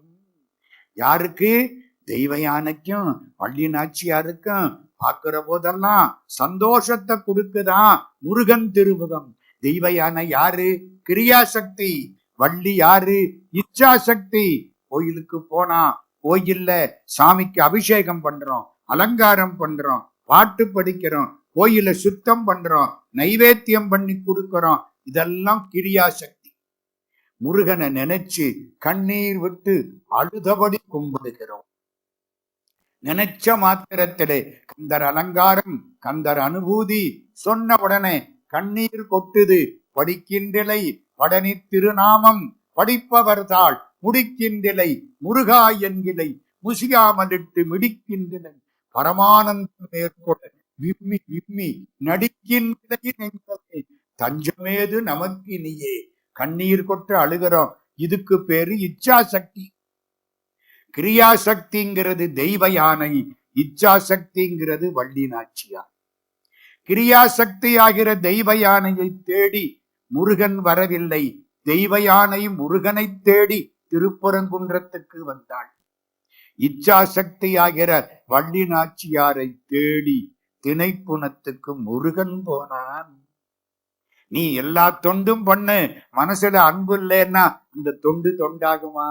Speaker 1: யாருக்கு? தெய்வ யானைக்கும் வள்ளி நாச்சியாருக்கும். பார்க்கிற போதெல்லாம் சந்தோஷத்தை கொடுக்குதான் முருகன் திருமுகம். தெய்வ யானை யாரு? கிரியாசக்தி. வள்ளி யாரு? இச்சாசக்தி. கோயிலுக்கு போனா கோயில்ல சாமிக்கு அபிஷேகம் பண்றோம், அலங்காரம் பண்றோம், பாட்டு படிக்கிறோம், கோயில சுத்தம் பண்றோம், நைவேத்தியம் பண்ணி கொடுக்கிறோம். இதெல்லாம் கிரியாசக்தி. முருகனை நினைச்சு கண்ணீர் விட்டு அழுதபடி கும்பிடுகிறோம். நினைச்ச மாத்திரத்திலே கந்தர் அலங்காரம், கந்தர் அனுபூதி சொன்ன உடனே கண்ணீர் கொட்டுது. படிக்கின்றலை படனி திருநாமம் படிப்பவர் தாள் முடிக்கின்றலை முருகா என்கிலை முசியாமலிட்டு மிடிக்கின்றனை பரமானந்தம் மேற்கொள்ள விம்மி விம்மி நடிக்கின்றே தஞ்சமேது நமக்கு நீயே. கண்ணீர் கொட்டு அழுகிறோம். இதுக்கு பேரு இச்சாசக்தி. கிரியாசக்திங்கிறது தெய்வ யானை, இச்சாசக்திங்கிறது வள்ளி நாச்சியார். கிரியாசக்தி ஆகிற தெய்வ யானையை தேடி முருகன் வரவில்லை. தெய்வ யானை முருகனை தேடி திருப்பரங்குன்றத்துக்கு வந்தாள். இச்சாசக்தி ஆகிற வள்ளி நாச்சியாரை தேடி திணைப்புணத்துக்கு முருகன் போனான். நீ எல்லா தொண்டும் பண்ணு, மனசுல அன்பு இல்லைன்னா இந்த தொண்டு தொண்டாகுமா?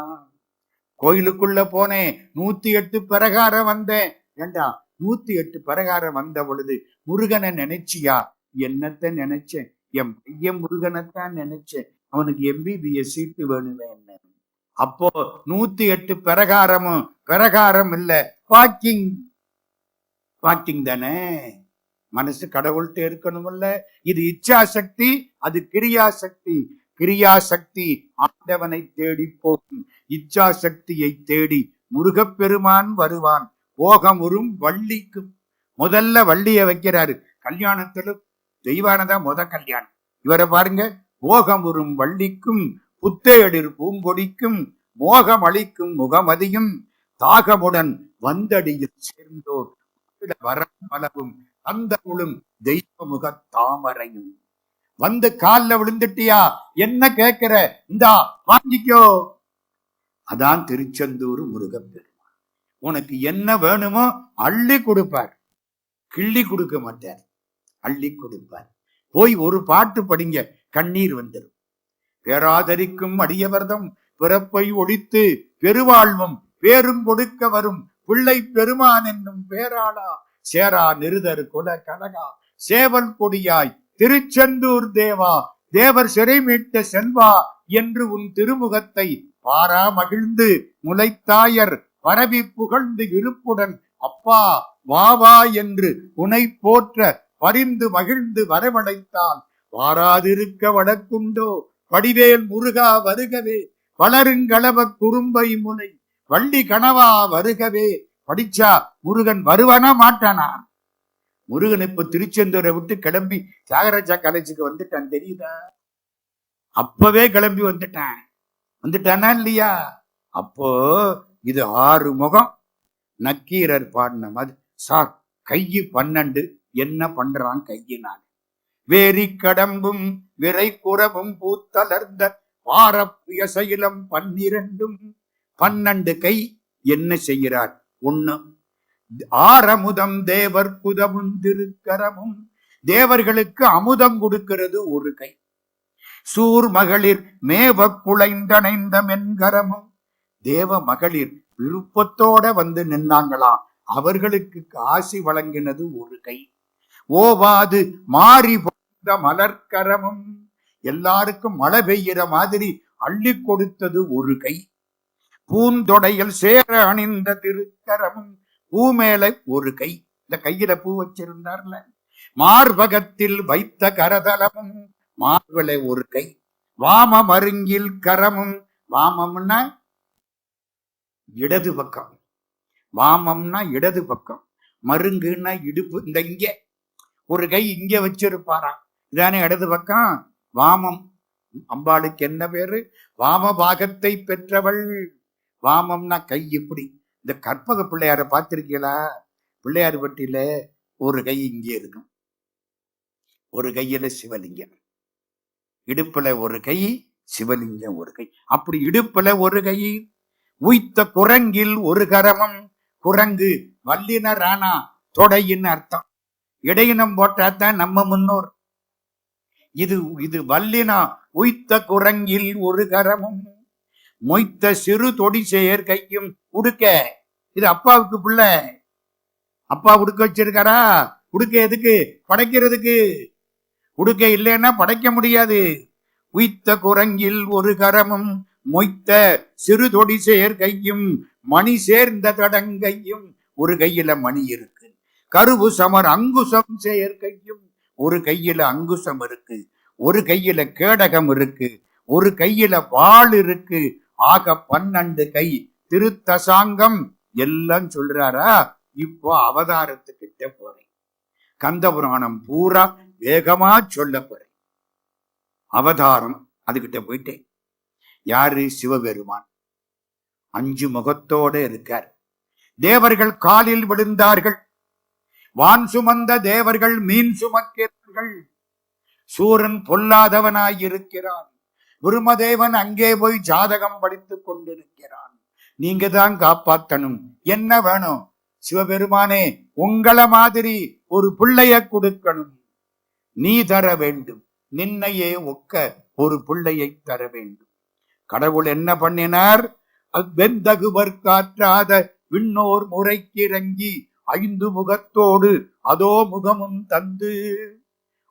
Speaker 1: கோயிலுக்குள்ள போனேன், 108 பிரகாரம் வந்தேன். ஏண்டா 108 பிரகாரம் வந்த பொழுது முருகனை நினைச்சியா? என்னத்தை நினைச்சேன்? என் பையன் முருகனைத்தான் நினைச்சேன். அவனுக்கு MBBS சீட்டு வேணுமே என்ன. அப்போ 108 பிரகாரமும் பிரகாரம் இல்ல, வாக்கிங் தானே. மனசு கடவுள்கிட்ட இருக்கணும்ல. இது இச்சாசக்தி, அது கிரியாசக்தி. கிரியாசக்தி ஆண்டவனை தேடி போகும். இச்சாசக்தியை தேடி முருகப்பெருமான் வருவான். போகமுறும் வள்ளிக்கும். முதல்ல வள்ளிய வைக்கிறாரு. கல்யாணத்துல தெய்வானதான் கல்யாணம். இவரை பாருங்க. போகமுறும் வள்ளிக்கும் புத்தேளிர் பூங்கொடிக்கும் மோகம் அளிக்கும் முகமதியும் தாகமுடன் வந்தடியில் சேர்ந்தோர் வரமளவும் அந்தமுளும் தெய்வ முக தாமரையும். வந்து காலில் விழுந்துட்டியா? என்ன கேட்கிற? இந்தா வாங்கிக்கோ. அதான் திருச்செந்தூர் முருகப்பெருமான். உனக்கு என்ன வேணுமோ அள்ளி கொடுப்பார். கிள்ளி கொடுக்க மாட்டார், அள்ளி கொடுப்பார். போய் ஒரு பாட்டு படிங்க, கண்ணீர் வந்துடும். பேராதரிக்கும் அடியவர்தம் பிறப்பை ஒழித்து பெருவாழ்வும் பேரும் கொடுக்க வரும் பிள்ளை பெருமான் என்னும் பேராளா சேரா நிருதர் குல கனகா சேவல் கொடியாய் திருச்செந்தூர் தேவா தேவர் சிறை மீட்ட செல்வா என்று உன் திருமுகத்தை பாரா மகிழ்ந்து முளைத்தாயர் பரவி புகழ்ந்து இருப்புடன் அப்பா வாவா என்று உனை போற்ற பரிந்து மகிழ்ந்து வரவழைத்தால் வாராதிருக்க வழக்குண்டோ வடிவேல் முருகா வருகவே வளருங்களவ குறும்பை முனை வள்ளி கனவா வருகவே. படிச்சா முருகன் வருவானா மாட்டானா? முருகன் இப்ப திருச்செந்தூரை விட்டு கிளம்பி தியாகராஜா காலேஜுக்கு வந்துட்டான், தெரியுதா? அப்பவே கிளம்பி வந்துட்டானா இல்லையா? அப்போ இது 6 முகம். நக்கீரர் பாடின மாதிரி. சார் கையு 12 என்ன பண்றான் கையினால்? வேரி கடம்பும் விரை குறவும் பூத்தலர்ந்த பாரப்பிய சைலம் 12 கை என்ன செய்கிறார்? 1 ஆரமுதம் தேவர் குதமும் திருக்கரமும், தேவர்களுக்கு அமுதம் கொடுக்கிறது ஒரு கை. சூர் மகளிர் மேவ குலைந்தணைந்த மென்கரமும், தேவ மகளிர் விருப்பத்தோட வந்து நின்னாங்களாம், அவர்களுக்கு காசி வழங்கினது ஒரு கை. ஓவாது மாறி பொழுந்த மலர்கரமும், எல்லாருக்கும் மழை பெய்கிற மாதிரி அள்ளி கொடுத்தது ஒரு கை. பூந்தொடையில் சேர அணிந்த திருக்கரமும், பூ மேல ஒரு கை, இந்த கையில பூ வச்சிருந்தார்ல. மார்பகத்தில் வைத்த கரதலமும், மார்பல ஒரு கை. வாம மருங்கில் கரமும், வாமம்னா இடது பக்கம், வாமம்னா இடது பக்கம், மருங்குன்னா இடுப்பு, இந்த இங்க ஒரு கை இங்க வச்சிருப்பாராம், இதானே இடது பக்கம். வாமம், அம்பாளுக்கு என்ன பேரு? வாம பாகத்தை பெற்றவள். வாமம்னா கை. இப்படி இந்த கற்பக பிள்ளையார பார்த்திருக்கீங்களா? பிள்ளையார் பட்டியில ஒரு கை இங்கே இருக்கும், ஒரு கையில சிவலிங்கம், இடுப்புல ஒரு கை, சிவலிங்கம் ஒரு கை. அப்படி இடுப்புல ஒரு கை. உய்த்த குரங்கில் ஒரு கரமும், குரங்கு வல்லின ராணா தொடையின் அர்த்தம், இடையினம் போட்டாத்தான் நம்ம முன்னோர். இது வல்லினா. உய்த்த குரங்கில் ஒரு கரமும், மொய்த்த சிறு தொடி செயற் கையும். உடுக்க, இது அப்பாவுக்கு பிள்ளை, அப்பா உடுக்க வச்சிருக்காரா? உடுக்க எதுக்கு? படைக்கிறதுக்கு. உடுக்க இல்லைன்னா படைக்க முடியாது. உய்த்த குரங்கில் ஒரு கரமும், மொய்த்த சிறு தொடி செயற் கையும், மணி சேர்ந்த தடங்கையும், ஒரு கையில மணி இருக்கு. கருவு சமர் அங்குசம் செயற் கையும், ஒரு கையில அங்குசம் இருக்கு, ஒரு கையில கேடகம் இருக்கு, ஒரு கையில வாள் இருக்கு. ஆக 12 கை. திருத்தசாங்கம் எல்லாம் சொல்றாரா? இப்போ அவதாரத்துக்கிட்ட போறேன். கந்தபுராணம் பூரா வேகமா சொல்ல போறேன். அவதாரம் அதுகிட்ட போயிட்டேன். யாரு? சிவபெருமான் 5 முகத்தோட இருக்கார். தேவர்கள் காலில் விழுந்தார்கள். வான் சுமந்த தேவர்கள் மீன் சுமக்கிறார்கள். சூரன் பொல்லாதவனாய் இருக்கிறான். பிரம்மதேவன் அங்கே போய் ஜாதகம் படித்துக் கொண்டிருக்கிறான். நீங்க தான் காப்பாத்தணும். என்ன வேணும்? சிவபெருமானே, உங்களை மாதிரி ஒரு பிள்ளைய கொடுக்கணும், நீ தர வேண்டும். நின்னையே ஒக்க ஒரு பிள்ளையை தர வேண்டும். கடவுள் என்ன பண்ணினார்? வெந்தகுவர் காற்றாத விண்ணோர் முறைக்கிறங்கி 5 முகத்தோடு அதோ முகமும் தந்து.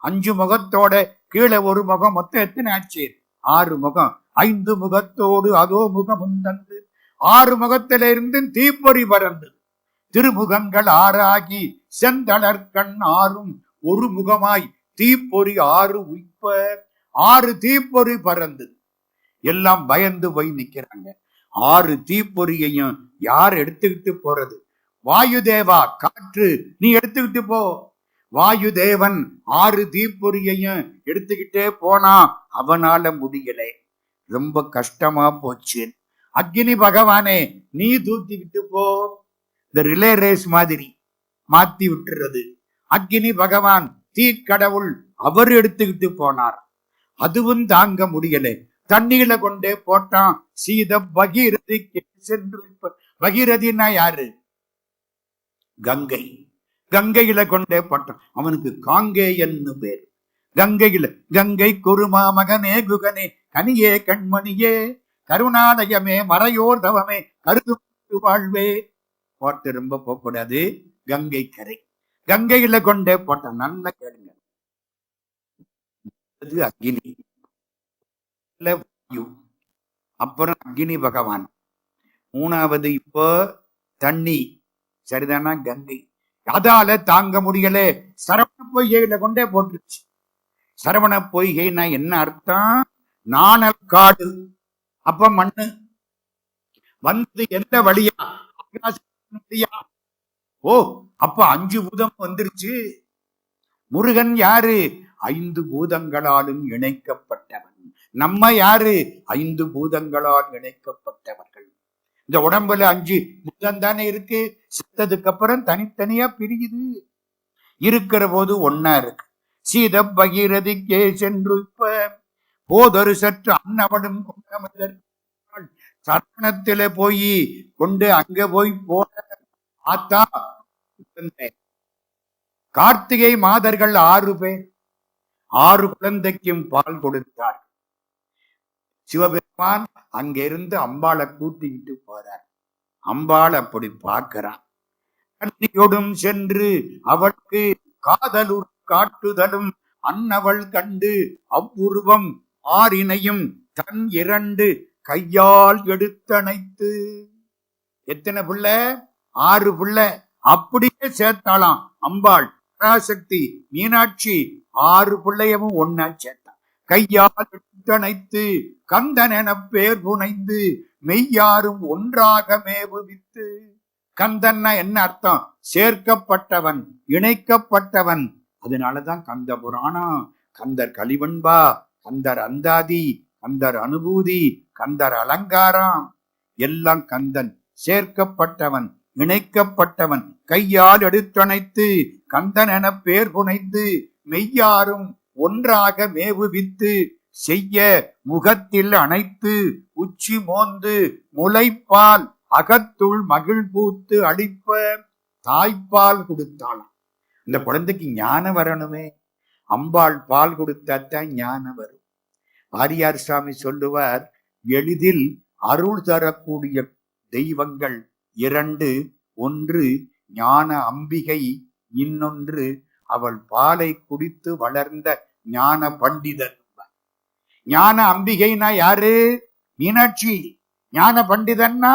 Speaker 1: 5 முகத்தோட கீழே ஒரு முகம், மொத்தம் எத்தனை ஆச்சு? 6 முகம். 5 முகத்தோடு அதோ முகமும் தந்து. 6 முகத்திலிருந்து தீப்பொறி பறந்து. திருமுகங்கள் 6 ஆகி செந்தளர்கண் 6ம் ஒரு முகமாய் தீப்பொறி 6 உய்ப்ப. 6 தீப்பொறி பறந்து. எல்லாம் பயந்து போய் நிக்கிறாங்க. 6 தீப்பொறியையும் யார் எடுத்துக்கிட்டு போறது? வாயு தேவா, காற்று, நீ எடுத்துக்கிட்டு போ. வாயு தேவன் 6 தீப்பொறியையும் எடுத்துக்கிட்டே போனா அவனால முடியல, ரொம்ப கஷ்டமா போச்சு. அக்னி பகவானே, நீ தூக்கிக்கிட்டு போ. இந்த ரிலே ரேஸ் மாதிரி மாத்தி விட்டுறது. அக்னி பகவான் தீக்கடவுள், அவர் எடுத்துக்கிட்டு போனார். அதுவும் தாங்க முடியல, தண்ணீர கொண்டே போட்டான். சீத பகீரதி சென்று. பகீரதினா யாரு? கங்கை. கங்கையில கொண்டே போட்டான். அவனுக்கு காங்கேயன்னு பேர். கங்கையில கங்கை குருமா மகனே குகனே கனியே கண்மணியே கருணாலயமே மறையோர் தவமே கருது வாழ்வே. போட்டு ரொம்ப போகக்கூடாது. கங்கை கரை. கங்கையில கொண்டே போட்டான். நல்ல கேளுங்க. அக்னி, அப்புறம் அக்னி பகவான். 3வது இப்போ தண்ணி, சரிதானா? கங்கை. அதால தாங்க முடியல, சரவண பொய்கையில கொண்டே போட்டுருச்சு. சரவண பொய்கைனா என்ன அர்த்தம்? நாணல் காடு. அப்ப மண்ணு வந்து எந்த வழியா? ஓ, அப்ப 5 பூதம் வந்துருச்சு. முருகன் யாரு? 5 பூதங்களாலும் இணைக்கப்பட்டவன். நம்ம யாரு? 5 பூதங்களால் இணைக்கப்பட்டவர்கள். இந்த உடம்புல 5 பூதம் தானே இருக்கு. செத்ததுக்கு அப்புறம் தனித்தனியா பிரியுது. இருக்கிற போது ஒன்னா இருக்கு. சீத பகீரதிக்கே சென்று இப்ப போதொரு சற்று அன்னவடும் கொண்டமதர் சரணத்தில போய் கொண்டு அங்க போய் போன ஆத்தா. கார்த்திகை மாதர்கள் 6 பேர், 6 குழந்தைக்கும் பால் கொடுத்தார். சிவபெருமான் அங்கிருந்து அம்பாளை கூட்டிக்கிட்டு போறார். அம்பாள் அப்படி பார்க்கிறான். கண்ணியோடும் சென்று அவளுக்கு காதலுர் காட்டுதலும் அன்னவள் கண்டு அவ்வுருவம் ஆறினையும் தன் 2 கையால் எடுத்தணைத்து. எத்தனை பிள்ளை? 6 பிள்ளை. அப்படியே சேர்த்தாளாம் அம்பாள். பராசக்தி மீனாட்சி 6 பிள்ளையவும் ஒன்னா சேர்த்தான். கையால் எடுத்தணைத்து கந்தன் என பேர் புனைந்து மெய்யாரும் ஒன்றாக மேவுவித்து. கந்தன்னா என்ன அர்த்தம்? சேர்க்கப்பட்டவன், இணைக்கப்பட்டவன். அதனாலதான் கந்த புராணம், கந்தர் கலிவன்பா, கந்தர் அந்தாதி, கந்தர் அனுபூதி, கந்தர் அலங்காரம் எல்லாம் கந்தன். சேர்க்கப்பட்டவன், இணைக்கப்பட்டவன். கையால் எடுத்தணைத்து கந்தன் என பேர் புனைந்து மெய்யாரும் ஒன்றாக மேவுவித்து செய்ய முகத்தில் அணைத்து உச்சி மோந்து முளைப்பால் அகத்துள் மகிழ் பூத்து அளிப்ப. தாய்ப்பால் கொடுத்தாளாம். இந்த குழந்தைக்கு ஞானம் வரணுமே. அம்பாள் பால் கொடுத்தாத்தான் ஞானம் வரும். வாரியார் சாமி சொல்லுவார், எளிதில் அருள் தரக்கூடிய தெய்வங்கள் 2. ஒன்று ஞான அம்பிகை, இன்னொன்று அவள் பாலை குடித்து வளர்ந்த ஞான பண்டிதன். ஞான அம்பிகைனா யாரு? மீனாட்சி. ஞான பண்டிதன்னா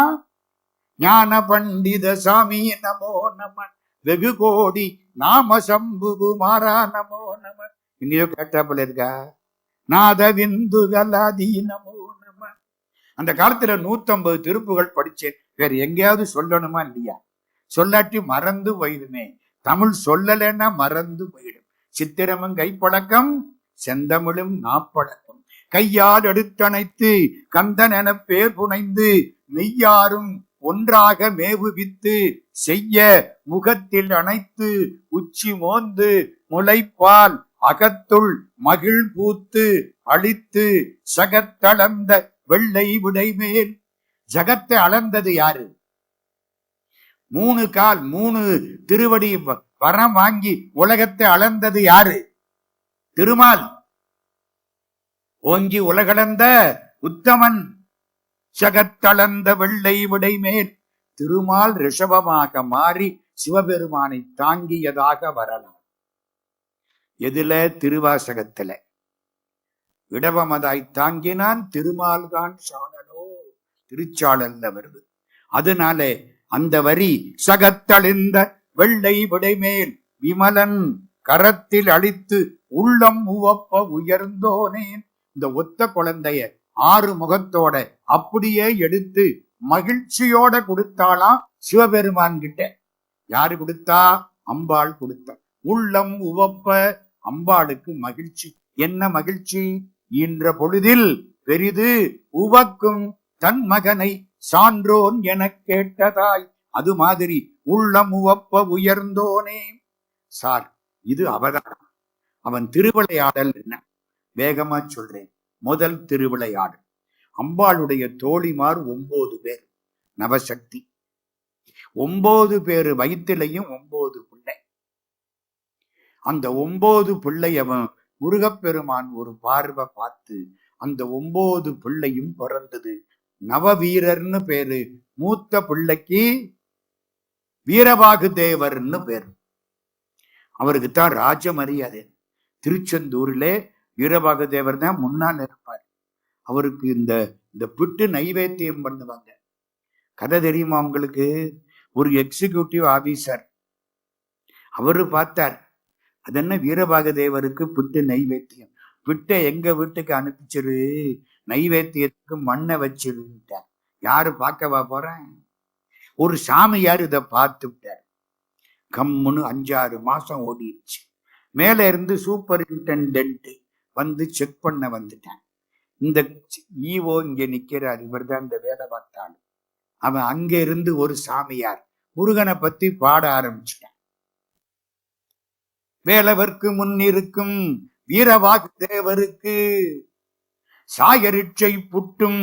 Speaker 1: ஞான பண்டித சாமி நமோ நம, வெகு கோடி நாம சம்புகு மாறா நமோ நம. எங்கேயோ கேட்டாப்புல இருக்கா? நாத விந்துகலாதி நமோ நம. அந்த காலத்துல 150 திருப்புகள் படிச்சேன். வேற எங்கேயாவது சொல்லணுமா இல்லையா? சொல்லாட்டி மறந்து போயிடுமே. தமிழ் சொல்லலைன்னா மறந்து போயிடும். சித்திரமும் கைப்பழக்கம், செந்தமிழும் நாப்பழக்கம். கையால் எடுத்தணைத்து கந்தன் என பேர் புனைந்து மெய்யாரும் ஒன்றாக மேவுவித்து செய்ய முகத்தில் அணைத்து உச்சி மோந்து முளைப்பால் அகத்துள் மகிழ் பூத்து அழித்து சகத்தளந்த வெள்ளை விடைமேல். ஜகத்தை அளந்தது யாரு? 3 கால் 3 திருவடி வரம் வாங்கி உலகத்தை அளந்தது யாரு? திருமால். ஓங்கி உலகளந்த உத்தமன். சகத்தளந்த வெள்ளை விடைமேல். திருமால் ரிஷபமாக மாறி சிவபெருமானை தாங்கியதாக வரலாம். எதுல? திருவாசகத்துல. இடவமதாய் தாங்கினான் திருமால் தான் சாணனோ, திருச்சாளல்ல வருது. அதனால அந்த வரி சகத்தளிந்த வெள்ளை விடைமேல் விமலன் கரத்தில் அளித்து உள்ளம் உவப்ப உயர்ந்தோனேன். இந்த ஒத்த குழந்தைய 6 முகத்தோட அப்படியே எடுத்து மகிழ்ச்சியோட கொடுத்தாளாம் சிவபெருமான் கிட்ட. யாரு கொடுத்தா? அம்பாள் கொடுத்தா. உள்ளம் உவப்ப. அம்பாளுக்கு மகிழ்ச்சி. என்ன மகிழ்ச்சி? ஈன்ற பொழுதில் பெரிது உவக்கும் தன் மகனை சான்றோன் என கேட்டதாய். அது மாதிரி உள்ளம் உவப்ப உயர்ந்தோனே. சார், இது அவதாரம். அவன் திருவிளையாடல் என்ன? வேகமா சொல்றேன். முதல் திருவிளையாடல், அம்பாளுடைய தோழிமார் 9 பேர், நவசக்தி. 9 பேரு வயிற்றிலையும் 9 பிள்ளை. அந்த 9 பிள்ளை அவன் முருகப்பெருமான் ஒரு பார்வை பார்த்து அந்த 9 பிள்ளையும் பிறந்தது. நவவீரர்னு பேரு. மூத்த பிள்ளைக்கு வீரபாகு தேவர்னு பேரு. அவருக்குத்தான் ராஜ மரியாதை. திருச்செந்தூரிலே வீரபாகு தேவர் தான் முன்னால் இருப்பார். அவருக்கு இந்த பிட்டு நைவேத்தியம் பண்ணுவாங்க. கதை தெரியுமா உங்களுக்கு? ஒரு எக்ஸிக்யூட்டிவ் ஆபீசர் அவரு பார்த்தார், அது என்ன வீரபாகு தேவருக்கு பிட்டு நைவேத்தியம், பிட்டை எங்க வீட்டுக்கு அனுப்பிச்சிரு, நைவேத்தியத்துக்கு மண்ணை வச்சிருட்டார். யாரு பார்க்கவா போறேன்? ஒரு சாமியார் இதை பார்த்து விட்டார். கம்முன்னு 5-6 மாசம் ஓடிடுச்சு. மேல இருந்து சூப்பரிண்டெண்டன்ட் வந்து செக் பண்ண வந்துட்டான். இந்த ஈஓ இங்க நிக்கிறார், இவர் தான் இந்த வேலை பார்த்தாலும். அவன் அங்க இருந்து ஒரு சாமியார் முருகனை பத்தி பாட ஆரம்பிச்சிட்டான். வேலவர்க்கு முன்னிருக்கும் வீரவாகு தேவருக்கு சாயரிச்சை புட்டும்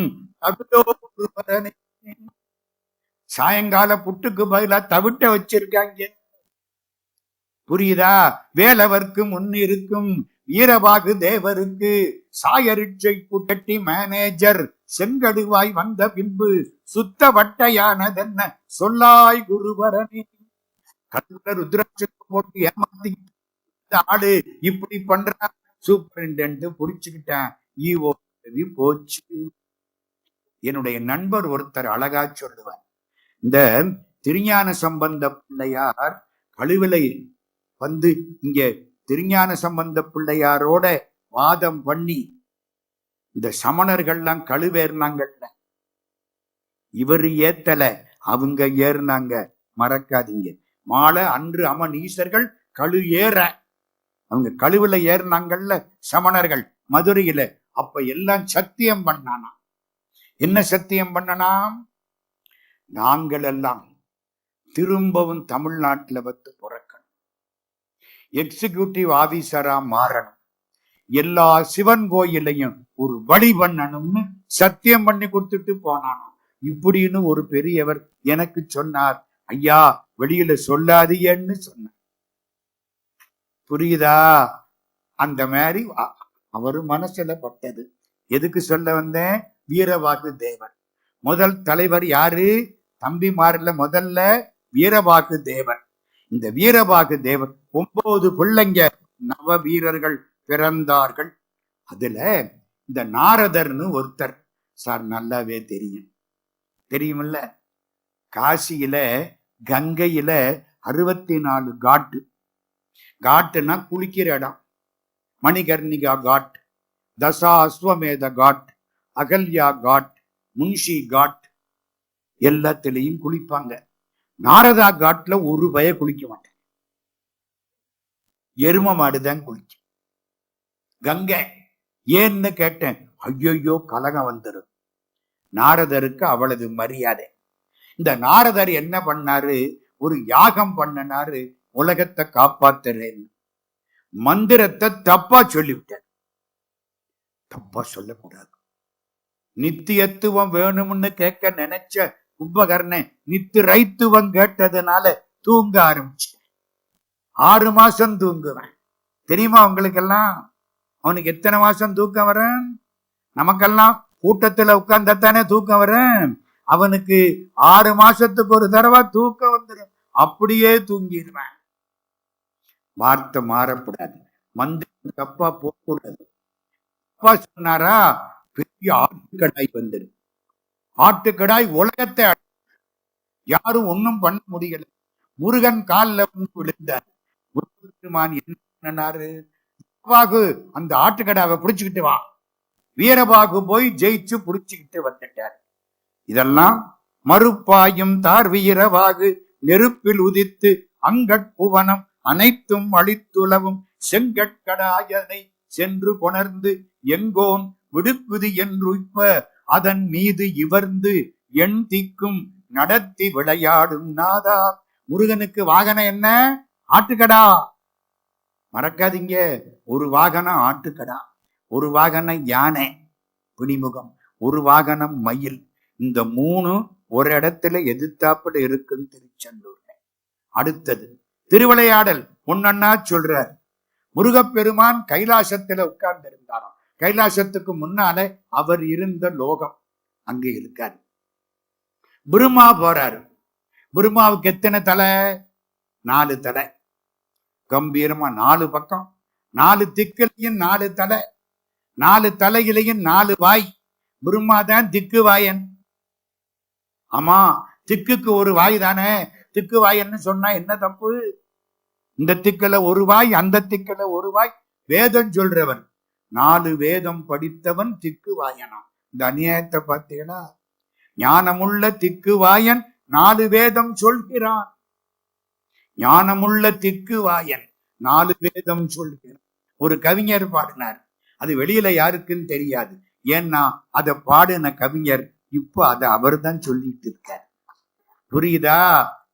Speaker 1: சாயங்கால புட்டுக்கு பதிலா தவிட்ட வச்சிருக்காங்க. புரியுதா? வேலவர்க்கு முன்னிருக்கும் வீரவாகு தேவருக்கு சாயரிச்சை புட்டட்டி மேனேஜர் செங்கடுவாய் வந்த பின்பு சுத்த வட்டையானதென்ன சொல்லாய் குருவரனே. கல்ல ருத்ராட்சத்தை போட்டு ஏமாத்தி ஆளு இப்படி பண்ற சூப்பரிண்டென்ட் புடிச்சுக்கிட்டேன். ஈவோ போச்சு. என்னுடைய நண்பர் ஒருத்தர் அழகா சொல்லுவார், இந்த திருஞான சம்பந்த பிள்ளையார் கழுவிலை வந்து இங்க திருஞான சம்பந்த பிள்ளையாரோட வாதம் பண்ணி இந்த சமணர்கள்லாம் கழுவேறினாங்கல்ல, இவரு ஏத்தல, அவங்க ஏறினாங்க. மறக்காதீங்க, மாலை அன்று அமனீசர்கள் கழு ஏற அவங்க கழுவுல ஏறினாங்கல்ல சமணர்கள் மதுரையில. அப்ப எல்லாம் சத்தியம் பண்ணானா. என்ன சத்தியம் பண்ணனாம்? நாங்கள் எல்லாம் திரும்பவும் தமிழ்நாட்டுல வந்து பிறக்கணும், எக்ஸிகியூட்டிவ் ஆபீசரா மாறணும், எல்லா சிவன் கோயிலையும் ஒரு வழி பண்ணணும்னு சத்தியம் பண்ணி கொடுத்துட்டு போனானோ. இப்படின்னு ஒரு பெரியவர் எனக்கு சொன்னார். ஐயா, வெளியில சொல்லாதீன்னு சொன்னார். புரியுதா? அந்த மாதிரி அவரு மனசுல பட்டது. எதுக்கு சொல்ல வந்தேன்? வீரவாகு தேவர் முதல் தலைவர் யாரு? தம்பிமார்ல முதல்ல வீரவாகு தேவர். இந்த வீரவாகு தேவர் 9 பிள்ளைங்க நவ வீரர்கள் பிறந்தார்கள். அதுல இந்த நாரதர்னு ஒருத்தர், சார் நல்லாவே தெரியுமில்ல, காசியில கங்கையில 64 காட்டு. காட்டுனா குளிக்கிற இடம். மணிகர்ணிகா காட், தசா அஸ்வமேத காட், அகல்யா காட், முன்ஷி காட், எல்லாத்திலையும் குளிப்பாங்க. நாரதா காட்ல ஒரு பய குளிக்க மாட்டேன், எரும மாடுதான் குளிக்கும். கங்கை ஏன்னு கேட்டேன். ஐயோ கலகம் வந்துடும். நாரதருக்கு அவ்வளவு மரியாதை. இந்த நாரதர் என்ன பண்ணாரு? ஒரு யாகம் பண்ணனாரு, உலகத்தை காப்பாத்துறேன்னு. மந்திரத்தை தப்பா சொல்லிவிட்டார். தப்பா சொல்லக்கூடாது. நித்தியத்துவம் வேணும்னு கேட்க நினைச்ச கும்பகர்ணன் நித்திரைத்துவம் கேட்டதுனால தூங்க ஆரம்பிச்சேன். 6 மாசம் தூங்குவேன். தெரியுமா உங்களுக்கெல்லாம்? அவனுக்கு எத்தனை மாசம் தூக்கம் வரும்? நமக்கெல்லாம் கூட்டத்துல உட்கார்ந்தானே தூக்கம் வரும். அவனுக்கு 6 மாசத்துக்கு ஒரு தடவை தூக்கம் வந்துடும். அப்படியே தூங்கிடுவேன். வார்த்தை மாறக்கூடாது, மந்திரம் தப்பா போகக்கூடாது. அப்பா சொன்னாரா, பெரிய ஆட்டுக்கடாய் வந்துடும். ஆட்டுக்கடாய் உலகத்தை யாரும் ஒன்னும் பண்ண முடியல. முருகன் காலில் வந்து விழுந்தார். முருகன் என்ன பண்ணாரு? அந்த ஆட்டுக்கடாவை புடிச்சுக்கிட்டு வா. வீரபாகு போய் ஜெயிச்சு புடிச்சுக்கிட்டு வந்துட்டார். இதெல்லாம் மறுப்பாயும் தார் வீரவாகு நெருப்பில் உதித்து அங்கட்புவனம் அனைத்தும் அழித்துளவும் செங்கட்கடாயனை சென்று கொணர்ந்து எங்கோன் விடுக்குதி என்றுப்ப அதன் மீது இவர்ந்து எண் திக்கும் நடத்தி விளையாடும் நாதா. முருகனுக்கு வாகனம் என்ன? ஆட்டுக்கடா. மறக்காதீங்க, ஒரு வாகனம் ஆட்டுக்கடா, ஒரு வாகனம் யானை பிடிமுகம், ஒரு வாகனம் மயில். இந்த 3 ஒரு இடத்துல எதிர்த்தாப்புல இருக்குன்னு திருச்செந்தூர்ல. அடுத்தது திருவிளையாடல். ஒன்னொன்னா சொல்றார். முருகப்பெருமான் கைலாசத்துல உட்கார்ந்து இருந்தாராம். கைலாசத்துக்கு முன்னால அவர் இருந்த லோகம் அங்க இருக்காரு. பிரம்மா போறாரு. பிரம்மாவுக்கு எத்தனை தலை? 4 தலை. கம்பீரமா 4 பக்கம், 4 திக்கிலையும் 4 தலை, 4 தலையிலையும் 4 வாய். பிரம்மா தான் திக்கு வாயன். ஆமா, திக்குக்கு ஒரு வாய் தானே. திக்கு வாயன்னு சொன்னா என்ன தப்பு? இந்த திக்கல ஒரு வாய், அந்த திக்கல ஒரு வாய். வேதம் சொல்றவன், 4 வேதம் படித்தவன் திக்கு வாயனா. இந்த அநியாயத்தை பார்த்தீங்களா? ஞானமுள்ள திக்கு வாயன் 4 வேதம் சொல்கிறான். ஞானமுள்ள திக்கு வாயன் 4 வேதம் சொல்கிறான். ஒரு கவிஞர் பாடினார். அது வெளியில யாருக்குன்னு தெரியாது. ஏன்னா அதை பாடின கவிஞர் இப்ப அதை அவர் தான் சொல்லிட்டு இருக்கார். புரியுதா?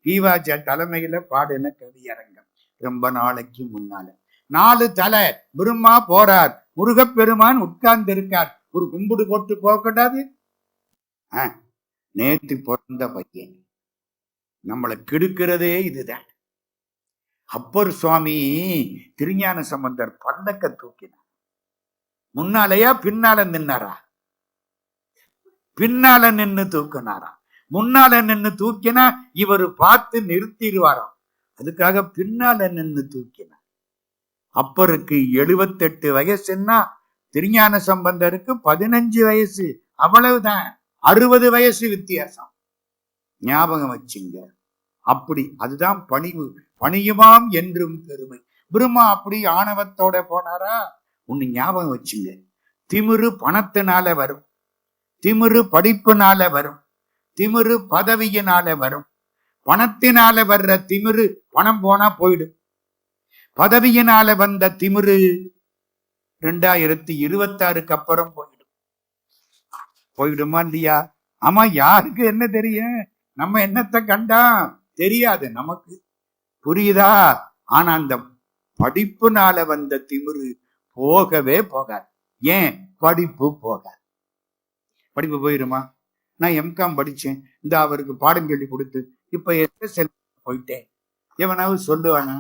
Speaker 1: பீவாச்சா தலைமையில பாடின கவியரங்கம் ரொம்ப நாளைக்கு முன்னால. 4 தலை பிரம்மா போறார், முருகப்பெருமான் உட்கார்ந்து இருக்கார். ஒரு கும்பிடு போட்டு போகக்கூடாது? நேத்து பிறந்த பையன் நம்மளை கெடுக்கிறதே இதுதான். அப்பர் சுவாமி திருஞான சம்பந்தர் பல்லக்க தூக்கினார். முன்னாலேயா பின்னால நின்னாரா? பின்னால நின்னு தூக்கினாரா? முன்னால நின்னு தூக்கினா இவர் பார்த்து நிறுத்திடுவாராம். அதுக்காக பின்னால நின்னு தூக்கினார். அப்பருக்கு 78 வயசுன்னா திருஞான சம்பந்தருக்கு 15 வயசு, அவ்வளவுதான். 60 வயசு வித்தியாசம். ஞாபகம் வச்சுங்க. அப்படி அதுதான் பணிவு. பணியுமாம் என்றும் பெருமை. பிரம்மா அப்படி ஆணவத்தோட போனாரா? ஒண்ணு ஞாபகம் வச்சுங்க. திமிரு பணத்தினால வரும், திமிரு படிப்புனால வரும், திமிரு பதவியினால வரும். பணத்தினால வர்ற திமிரு பணம் போனா போயிடும். பதவியினால வந்த திமிரு 2026க்கு அப்புறம் போயிடும். போயிடுமா இல்லையா? ஆமா, யாருக்கு என்ன தெரியும்? நம்ம என்னத்தை கண்டா தெரியாது நமக்கு, புரியுதா? ஆனா அந்த படிப்புனால வந்த திமிரு போகவே போகாது. ஏன்? படிப்பு போகாது. படிப்பு போயிருமா? நான் எம்காம் படிச்சேன், இந்த அவருக்கு பாடம் சொல்லி கொடுத்து இப்ப எஸ்எஸ்எல் போயிட்டேன், எவனாவது சொல்லுவானா?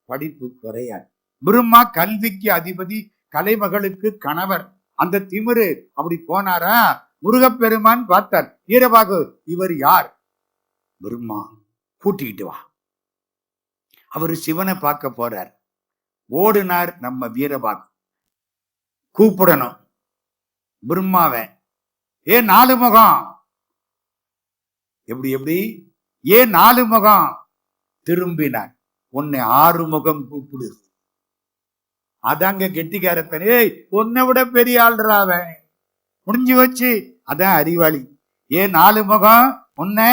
Speaker 1: படிப்பு குறையாது. பிரம்மா கல்விக்கு அதிபதி, கலைமகளுக்கு கணவர். அந்த திமிரு அப்படி போனாரா? முருகப்பெருமான் பார்த்தார், வீரபாகு இவர் யார்? பிரம்மா, கூட்டிக்கிட்டு வா. அவரு சிவனை பார்க்க போறார். ஓடுனார் நம்ம வீரபாகு. கூப்பிடணும் பிரம்மாவை. 4 முகம். எப்படி எப்படி? 4 முகம்? திரும்பினார். உன்னை 6 முகம் கூப்பிடு. அதாங்க கெட்டிக்காரத்தனே. உன்னை விட பெரிய ஆள்றாவன். முடிஞ்சு வச்சு. அதான் அறிவாளி. 4 முகம்? உன்னை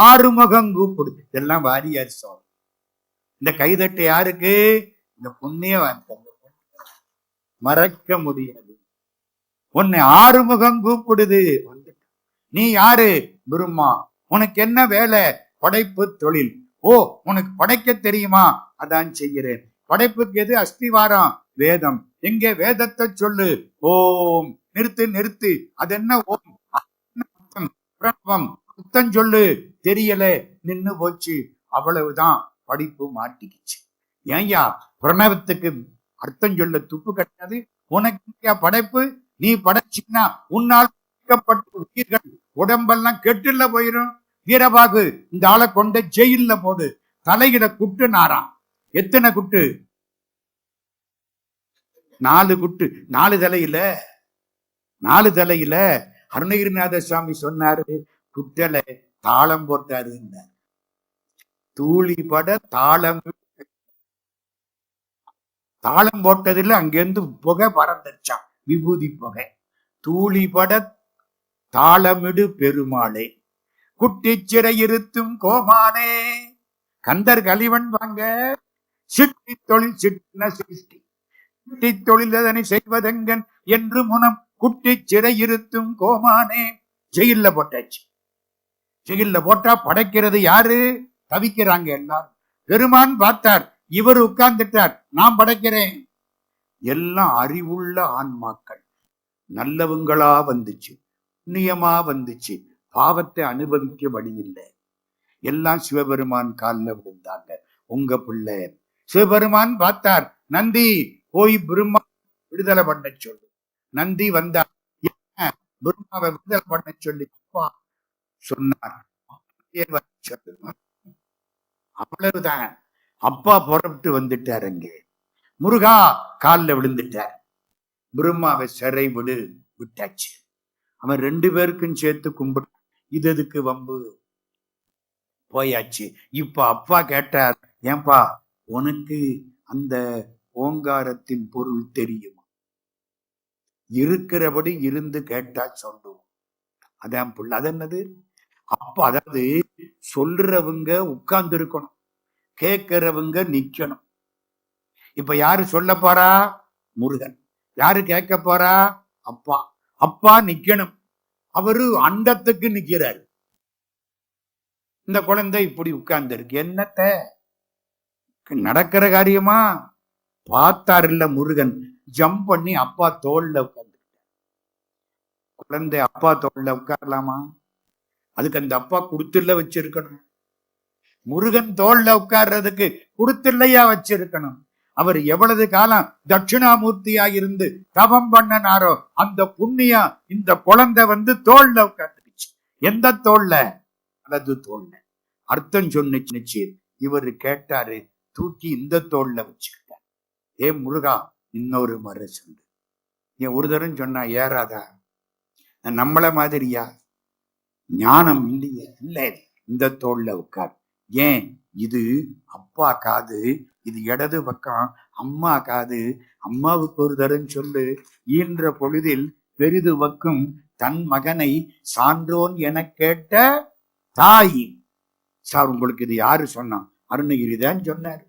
Speaker 1: 6 முகம் கூப்பிடு. இதெல்லாம் வாரியார் சோழ. இந்த கைதட்டு யாருக்கு? இந்த புண்ணிய வார்த்தை மறக்க முடியாது. உன்னை 6 முகம் கூப்பிடுது. நீ யாரு? பிரம்மா. உனக்கு என்ன வேலை? படைப்பு தொழில். ஓ, உனக்கு படைக்க தெரியுமா? அதான் செய்கிறேன். படைப்புக்கு எது அஸ்திவாரம்? வேதம். எங்கே? வேதத்தை சொல்லு. ஓம். நிறுத்து நிறுத்து. அது என்ன ஓம்? பிரணவம். அர்த்தம் சொல்லு. தெரியல, நின்னு போச்சு. அவ்வளவுதான். படிப்பு மாட்டிக்கிச்சு. ஏன்யா பிரணவத்துக்கு அர்த்தம் சொல்ல துப்பு கிடையாது? உனக்கு படைப்பு? நீ படைச்சின்னா உன்னால் உயிர்கள் உடம்பெல்லாம் கெட்டுல போயிடும். வீரபாகு, இந்த ஆளை கொண்ட ஜெயில போடு. தலையிட குட்டு நாராம். எத்தனை குட்டு? 4 குட்டு. 4 தலையில 4 தலையில அருணகிரிநாத சுவாமி சொன்னாரு, குட்டலை தாளம் போட்டாரு. தூளி பட தாளம் தாளம் போட்டதில்ல, அங்கிருந்து புகை பறந்துச்சான், விபூதி புகை. தூளிபட தாளமிடு பெருமாளே, குட்டி சிறை இருத்தும் கோமானே. கந்தர் கலிவன் வாங்க. சிட்டி தொழில் சிட்டின சிருஷ்டி, சிட்டி தொழிலதனை செய்வதெங்கன் என்று முனம் குட்டி சிறை இருத்தும் கோமானே. ஜெயில்ல போட்டாச்சு. ஜெயில்ல போட்டா படைக்கிறது யாரு? தவிக்கிறாங்க எல்லாரும். பெருமான் பார்த்தார், இவர் உட்கார்ந்துட்டார், நான் படைக்கிறேன். எல்லாம் அறிவுள்ள ஆன்மாக்கள், நல்லவங்களா வந்துச்சு, புண்ணியமா வந்துச்சு. பாவத்தை அனுபவிக்க வழி இல்லை. எல்லாம் சிவபெருமான் காலில் விழுந்தாங்க. உங்க பிள்ளை. சிவபெருமான் பார்த்தார், நந்தி போய் பிரம்மா விடுதலை பண்ண சொல்லு. நந்தி வந்தார், பிரம்மாவை விடுதலை பண்ண சொல்லி அப்பா சொன்னார். அவ்வளவுதான். அப்பா புறப்பட்டு வந்துட்டார். அங்கே முருகா காலில் விழுந்துட்டார். பிரம்மாவை சிறை விட்டாச்சு. அவன் 2 பேருக்கும் சேர்த்து கும்பிட்டு, இது எதுக்கு வம்பு? போயாச்சு. இப்ப அப்பா கேட்டார், ஏன்பா உனக்கு அந்த ஓங்காரத்தின் பொருள் தெரியுமா? இருக்கிறபடி இருந்து கேட்டா சொல்லுவோம். அதான் புள்ள. அது என்னது? அப்ப அதாவது சொல்றவங்க உட்கார்ந்து இருக்கணும், கேட்கிறவங்க நிக்கணும். இப்ப யாரு சொல்ல போறா? முருகன். யாரு கேட்க போறா? அப்பா. அப்பா நிக்கணும். அவரு அண்டத்துக்கு நிக்கிறாரு. இந்த குழந்தை இப்படி உட்கார்ந்து இருக்கு. என்னத்த நடக்கிற காரியமா? பார்த்தார் இல்ல முருகன், ஜம்ப் பண்ணி அப்பா தோல்ல உட்கார்ந்து. குழந்தை அப்பா தோல்ல உட்காரலாமா? அதுக்கு அந்த அப்பா குடுத்துல வச்சிருக்கணும். முருகன் தோல்ல உட்கார்றதுக்கு குடுத்தில்லையா வச்சிருக்கணும்? அவர் எவ்வளவு காலம் தட்சிணாமூர்த்தியா இருந்து தவம் பண்ணனாரோ அந்த புண்ணியா இந்த குழந்தை தோல்ல உட்கார்ந்துருச்சு. எந்த தோல்ல? அல்லது தோல்ல. அர்த்தம் சொன்னிச்சு. இவரு கேட்டாரு, தூக்கி இந்த தோல்ல வச்சுக்கிட்டார். ஏ முருகா, இன்னொரு முறை சொல்லு. என் ஒரு தரம் சொன்னா ஏறாதா? நம்மள மாதிரியா? ஞானம் இல்லையே. இல்ல, இந்த தோல்ல உட்கார். ஏன்? இது அப்பா காது, இது இடது பக்கம் அம்மா காது. அம்மாவுக்கு ஒரு தரம் சொல்லு. ஈன்ற பொழுதில் பெரிது வக்கும் தன் மகனை சான்றோன் என கேட்ட தாய். சார், உங்களுக்கு இது யாரு சொன்னா? அருணகிரிதான் சொன்னார்.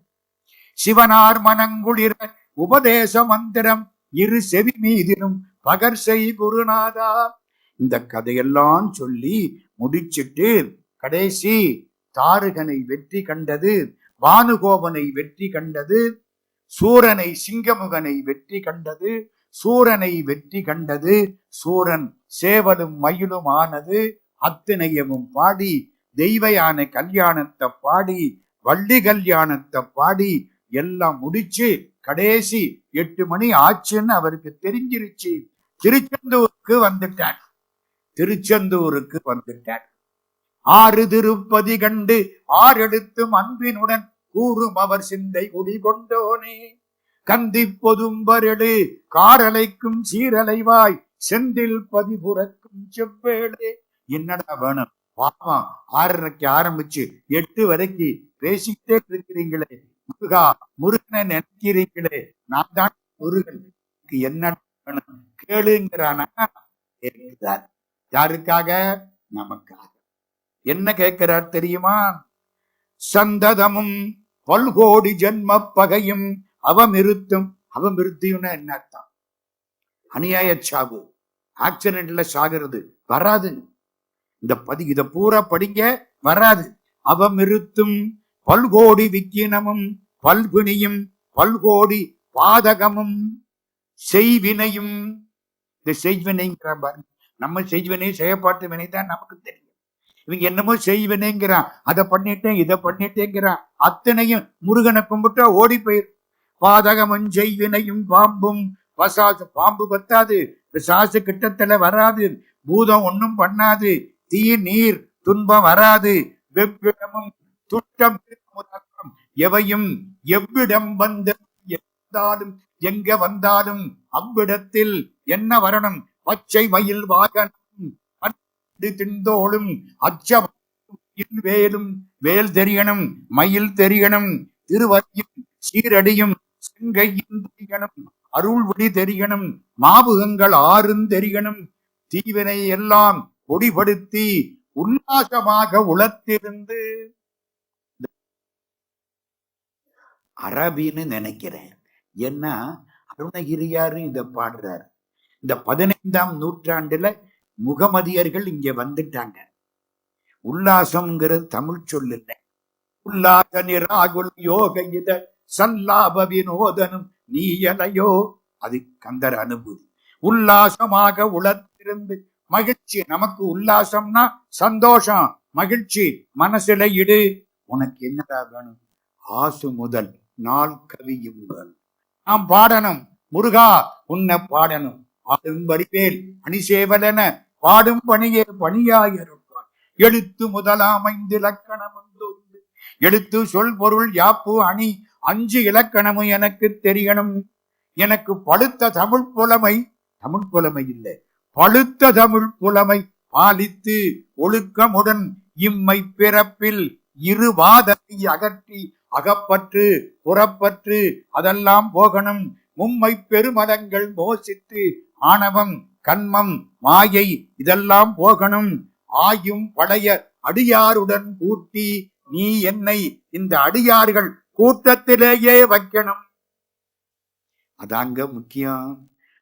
Speaker 1: சிவனார் மனங்குளிர உபதேச மந்திரம் இரு செவி மீதிலும் பகர்செய் குருநாதா. இந்த கதையெல்லாம் சொல்லி முடிச்சிட்டு கடைசி தாரகனை வெற்றி கண்டது, பானுகோபனை வெற்றி கண்டது, சூரனை சிங்கமுகனை வெற்றி கண்டது, சூரனை வெற்றி கண்டது, சூரன் சேவலும் மயிலும் ஆனது, அத்தனையமும் பாடி தெய்வயான கல்யாணத்தை பாடி வள்ளி கல்யாணத்தை பாடி எல்லாம் முடிச்சு கடைசி 8 மணி ஆச்சுன்னு அவருக்கு தெரிஞ்சிருச்சு. திருச்செந்தூருக்கு வந்துட்டார். திருச்செந்தூருக்கு வந்துட்டார். 6 திருப்பதி கண்டு 6 எழுத்தும் அன்பினுடன் கூறும் அவர் சிந்தை குடி கொண்டோனே. கந்தி பொதும்பரெடு காரலைக்கும் சீரலைவாய் செந்தில் பதிபுறக்கும் செவ்வேளே. என்னடா வேணும்? பாப்பா 6:30 ஆரம்பிச்சு 8 வரைக்கும் பேசிக்கிட்டே இருக்கிறீங்களே முருகா, முருகனை நினைக்கிறீங்களே, நான் தான் முருகன், என்ன வேணும் கேளுங்கிறானா? கேட்கிறார். யாருக்காக? நமக்காக. என்ன கேட்கிறார் தெரியுமா? சந்ததமும் பல்கோடி ஜென்ம பகையும் அவமிருத்தும். அவமிருத்தியும்னா என்ன அர்த்தம்? அநியாய சாவு, ஆக்சிடென்ட்ல சாகிறது வராது. இத பூரா படிங்க, வராது. அவமிருத்தும் பல்கோடி விக்கினமும் பல்வினியும் பல்கோடி பாதகமும் செய்வினையும். இந்த செய்வினைங்கிற பாருங்க, நம்ம செய்வினை செயற்பாட்டு வினை தான் நமக்கு தெரியும். இவங்க என்னமோ செய்வினைங்கிறான், அதை பண்ணிட்டேன் இதை பண்ணிட்டேங்கிறான். அத்தனையும் முருகனை கும்பிட்டா ஓடி போயிரு. பாதகமும் செய்வினையும் பாம்பும் பசாசு. பாம்பு பத்தாது, பிசாசு கிட்டத்துல வராது, பூதம் ஒன்னும் பண்ணாது, தீ நீர் துன்பம் வராது. வெவ்விடமும் துட்டம் எவையும் எவ்விடம் வந்தாலும் எங்க வந்தாலும் அவ்விடத்தில் என்ன வரணும்? பச்சை மயில் வாகனம் திண்டோளும் அச்சம் வேலும் வேல் தெரியணும், மயில் தெரியணும், திருவடியும் சீரடியும் செங்கையும் தெரியணும், அருள் ஒளி தெரியணும், மாபுகங்கள் 6 தெரியணும், தீவினை எல்லாம் பொடிபடுத்தி உல்லாசமாக உளத்திருந்து. அரபின்னு நினைக்கிறேன். ஏன்னா அருணகிரியாரு இத பாடுறாரு. இந்த 15ஆம் நூற்றாண்டுல முகமதியர்கள் இங்க வந்துட்டாங்க. உல்லாசம்ங்கிறது தமிழ் சொல் இல்லை. உல்லாச நிராகுல் யோக இத சல்லாப வினோதனும் நீயலையோ, அது கந்தர் அனுபூதி. உல்லாசமாக உளத்திருந்து மகிழ்ச்சி. நமக்கு உல்லாசம்னா சந்தோஷம், மகிழ்ச்சி. மனசுல இடு. உனக்கு என்னடா வேணும்? ஆசு முதல் நாள் கவியும் நாம் பாடணும். முருகா உன்னை பாடணும். பாடும் வடிவேல் அணிசேவலென பாடும் பணியே பணியாயிருப்பான். எழுத்து முதலாம் 5 இலக்கணம் உண்டு. எழுத்து சொல் பொருள் யாப்பு அணி 5 இலக்கணமும் எனக்கு தெரியணும். எனக்கு பழுத்த தமிழ் புலமை, தமிழ் புலமை இல்லை, பழுத்த தமிழ் புலமை பாலித்து ஒழுக்கமுடன் இம்மை பிறப்பில் இருவாதத்தை அகற்றி அகப்பற்று புறப்பற்று அதெல்லாம் போகணும். மும்மை பெருமதங்கள் மோசித்து ஆணவம் கண்மம் மாயை இதெல்லாம் போகணும். ஆயும் பழைய அடியாருடன் கூட்டி நீ என்னை இந்த அடியார்கள் கூட்டத்திலேயே வைக்கணும். அதாங்க முக்கியம்.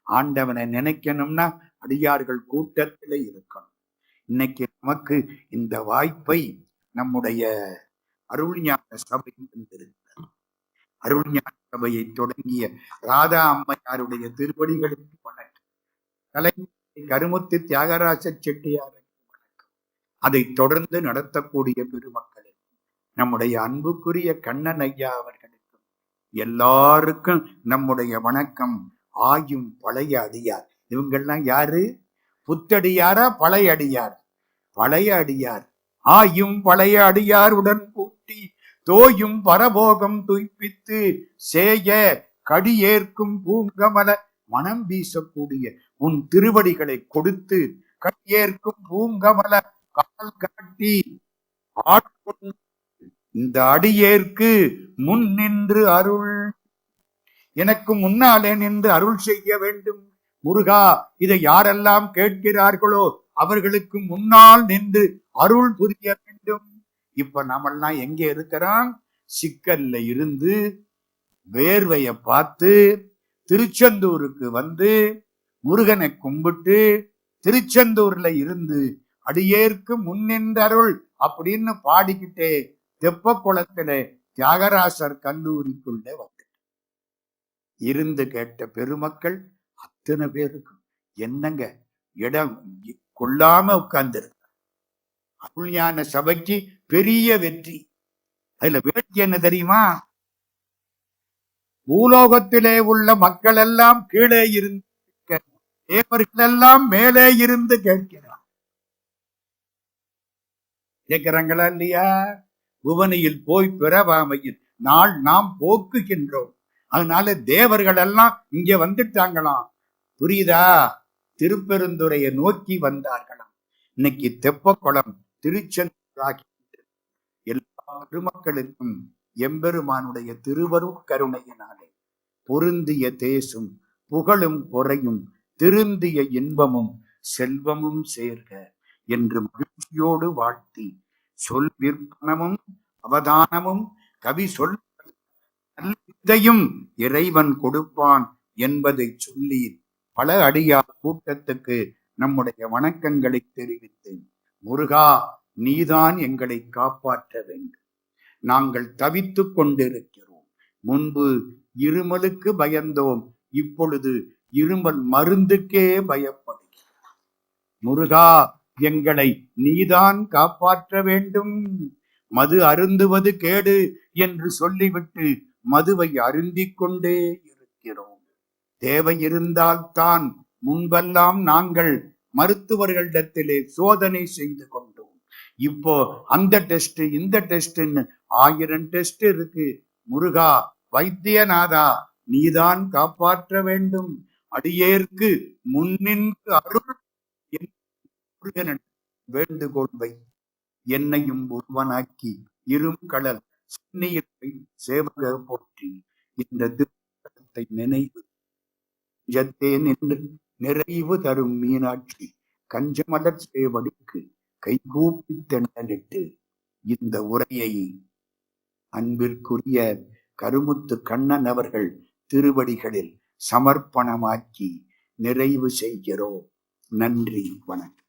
Speaker 1: ஆண்டவனை நினைக்கணும்னா அடியார்கள் கூட்டத்திலே இருக்கணும். இன்னைக்கு நமக்கு இந்த வாய்ப்பை நம்முடைய அருள்ஞான சபை வந்திருக்கிறது. அருள்ஞான சபையை தொடங்கிய ராதா அம்மையாருடைய திருவடிகளுக்கு வணக்கம். கலை கருமுத்து தியாகராஜ செட்டியாருக்கு வணக்கம். அதை தொடர்ந்து நடத்தக்கூடிய பெருமக்களே, நம்முடைய அன்புக்குரிய கண்ணன் ஐயா அவர்களுக்கும் எல்லாருக்கும் நம்முடைய வணக்கம். ஆயும் பழைய அடியார், இவங்கெல்லாம் யாரு? புத்தடியாரா பழைய அடியார்? பழைய அடியார். ஆயும் பழைய அடியார் உடன் கூட்டி தோயும் பரபோகம் துய்ப்பித்து சேய கடியேற்கும் பூங்கமல மனம் வீசக்கூடிய உன் திருவடிகளை கொடுத்து கடியேற்கும் பூங்கமல கால் காட்டி ஆட்கொண்டு இந்த அடியேற்கு முன் நின்று அருள், எனக்கு முன்னாலே நின்று அருள் செய்ய வேண்டும் முருகா. இதை யாரெல்லாம் கேட்கிறார்களோ அவர்களுக்கு முன்னால் நின்று அருள் புரிய வேண்டும். இப்ப நாமெல்லாம் எங்க இருக்கிறோம்? சிக்கல்ல இருந்து வேர்வைய பார்த்து திருச்செந்தூருக்கு வந்து முருகனை கும்பிட்டு திருச்செந்தூர்ல இருந்து அடியேற்கு முன்னின்ற அருள் அப்படின்னு பாடிக்கிட்டே தெப்ப குளத்துல தியாகராசர் கல்லூரிக்குள்ள வந்து இருந்து கேட்ட பெருமக்கள் அத்தனை பேருக்கும் என்னங்க இடம் கொள்ளாம உட்கார்ந்து அருள்ஞான சபைக்கு பெரிய வெற்றி. அதுல வேட்கை என்ன தெரியுமா? பூலோகத்திலே உள்ள மக்கள் எல்லாம் கீழே இருந்து தேவர்கள் எல்லாம் மேலே இருந்து கேட்கிறார். கேட்கிறாங்களா இல்லையா? புவனியில் போய் பிறவாமையில் நாள் நாம் போக்குகின்றோம். அதனால தேவர்கள் எல்லாம் இங்க வந்துட்டாங்களாம். புரியுதா? திருப்பெருந்துறையை நோக்கி வந்தார்களாம். இன்னைக்கு தெப்பக்குளம் திருச்செந்தூராகி எல்லா பெருமக்களுக்கும் எம்பெருமானுடைய திருவருட் கருணையினாலே பொருந்திய தேசும் புகழும் பொறையும் திருந்திய இன்பமும் செல்வமும் சேர்க என்று மகிழ்ச்சியோடு வாழ்த்தி சொல் விற்பனமும் அவதானமும் கவி சொல் இதையும் இறைவன் கொடுப்பான் என்பதை சொல்லி பல அடியார் கூட்டத்துக்கு நம்முடைய வணக்கங்களை தெரிவித்து, முருகா நீதான் எங்களை காப்பாற்ற வேண்டும். நாங்கள் தவித்துக் கொண்டிருக்கிறோம். முன்பு இருமலுக்கு பயந்தோம், இப்பொழுது இருமல் மருந்துக்கே பயப்படுகிறோம். முருகா எங்களை நீதான் காப்பாற்ற வேண்டும். மது அருந்துவது கேடு என்று சொல்லிவிட்டு மதுவை அருந்திக் கொண்டே இருக்கிறோம். தேவை இருந்தால்தான் முன்பெல்லாம் நாங்கள் மருத்துவர்களிடத்திலே சோதனை செய்து கொண்டோம். இப்போ அந்த டெஸ்ட் இந்த டெஸ்ட்ன்னு 1000 டெஸ்ட் இருக்கு. முருகா வைத்தியநாதா நீதான் காப்பாற்ற வேண்டும். அடியேற்கு முன்னின்று அருள் வேண்டுகோள் வை. என்னையும் ஒருவனாக்கி இரும் கடல் சென்னையில் சேவக போற்றி இந்த திருத்தலத்தை நினைவு ஜத்தே நின்று நிறைவு தரும் மீனாட்சி கஞ்சமலர் சேவடிக்கு கைகூப்பி தெண்டலிட்டு இந்த உரையை அன்பிற்குரிய கருமுத்து கண்ணன் அவர்கள் திருவடிகளில் சமர்ப்பணமாக்கி நிறைவு செய்கிறோம். நன்றி, வணக்கம்.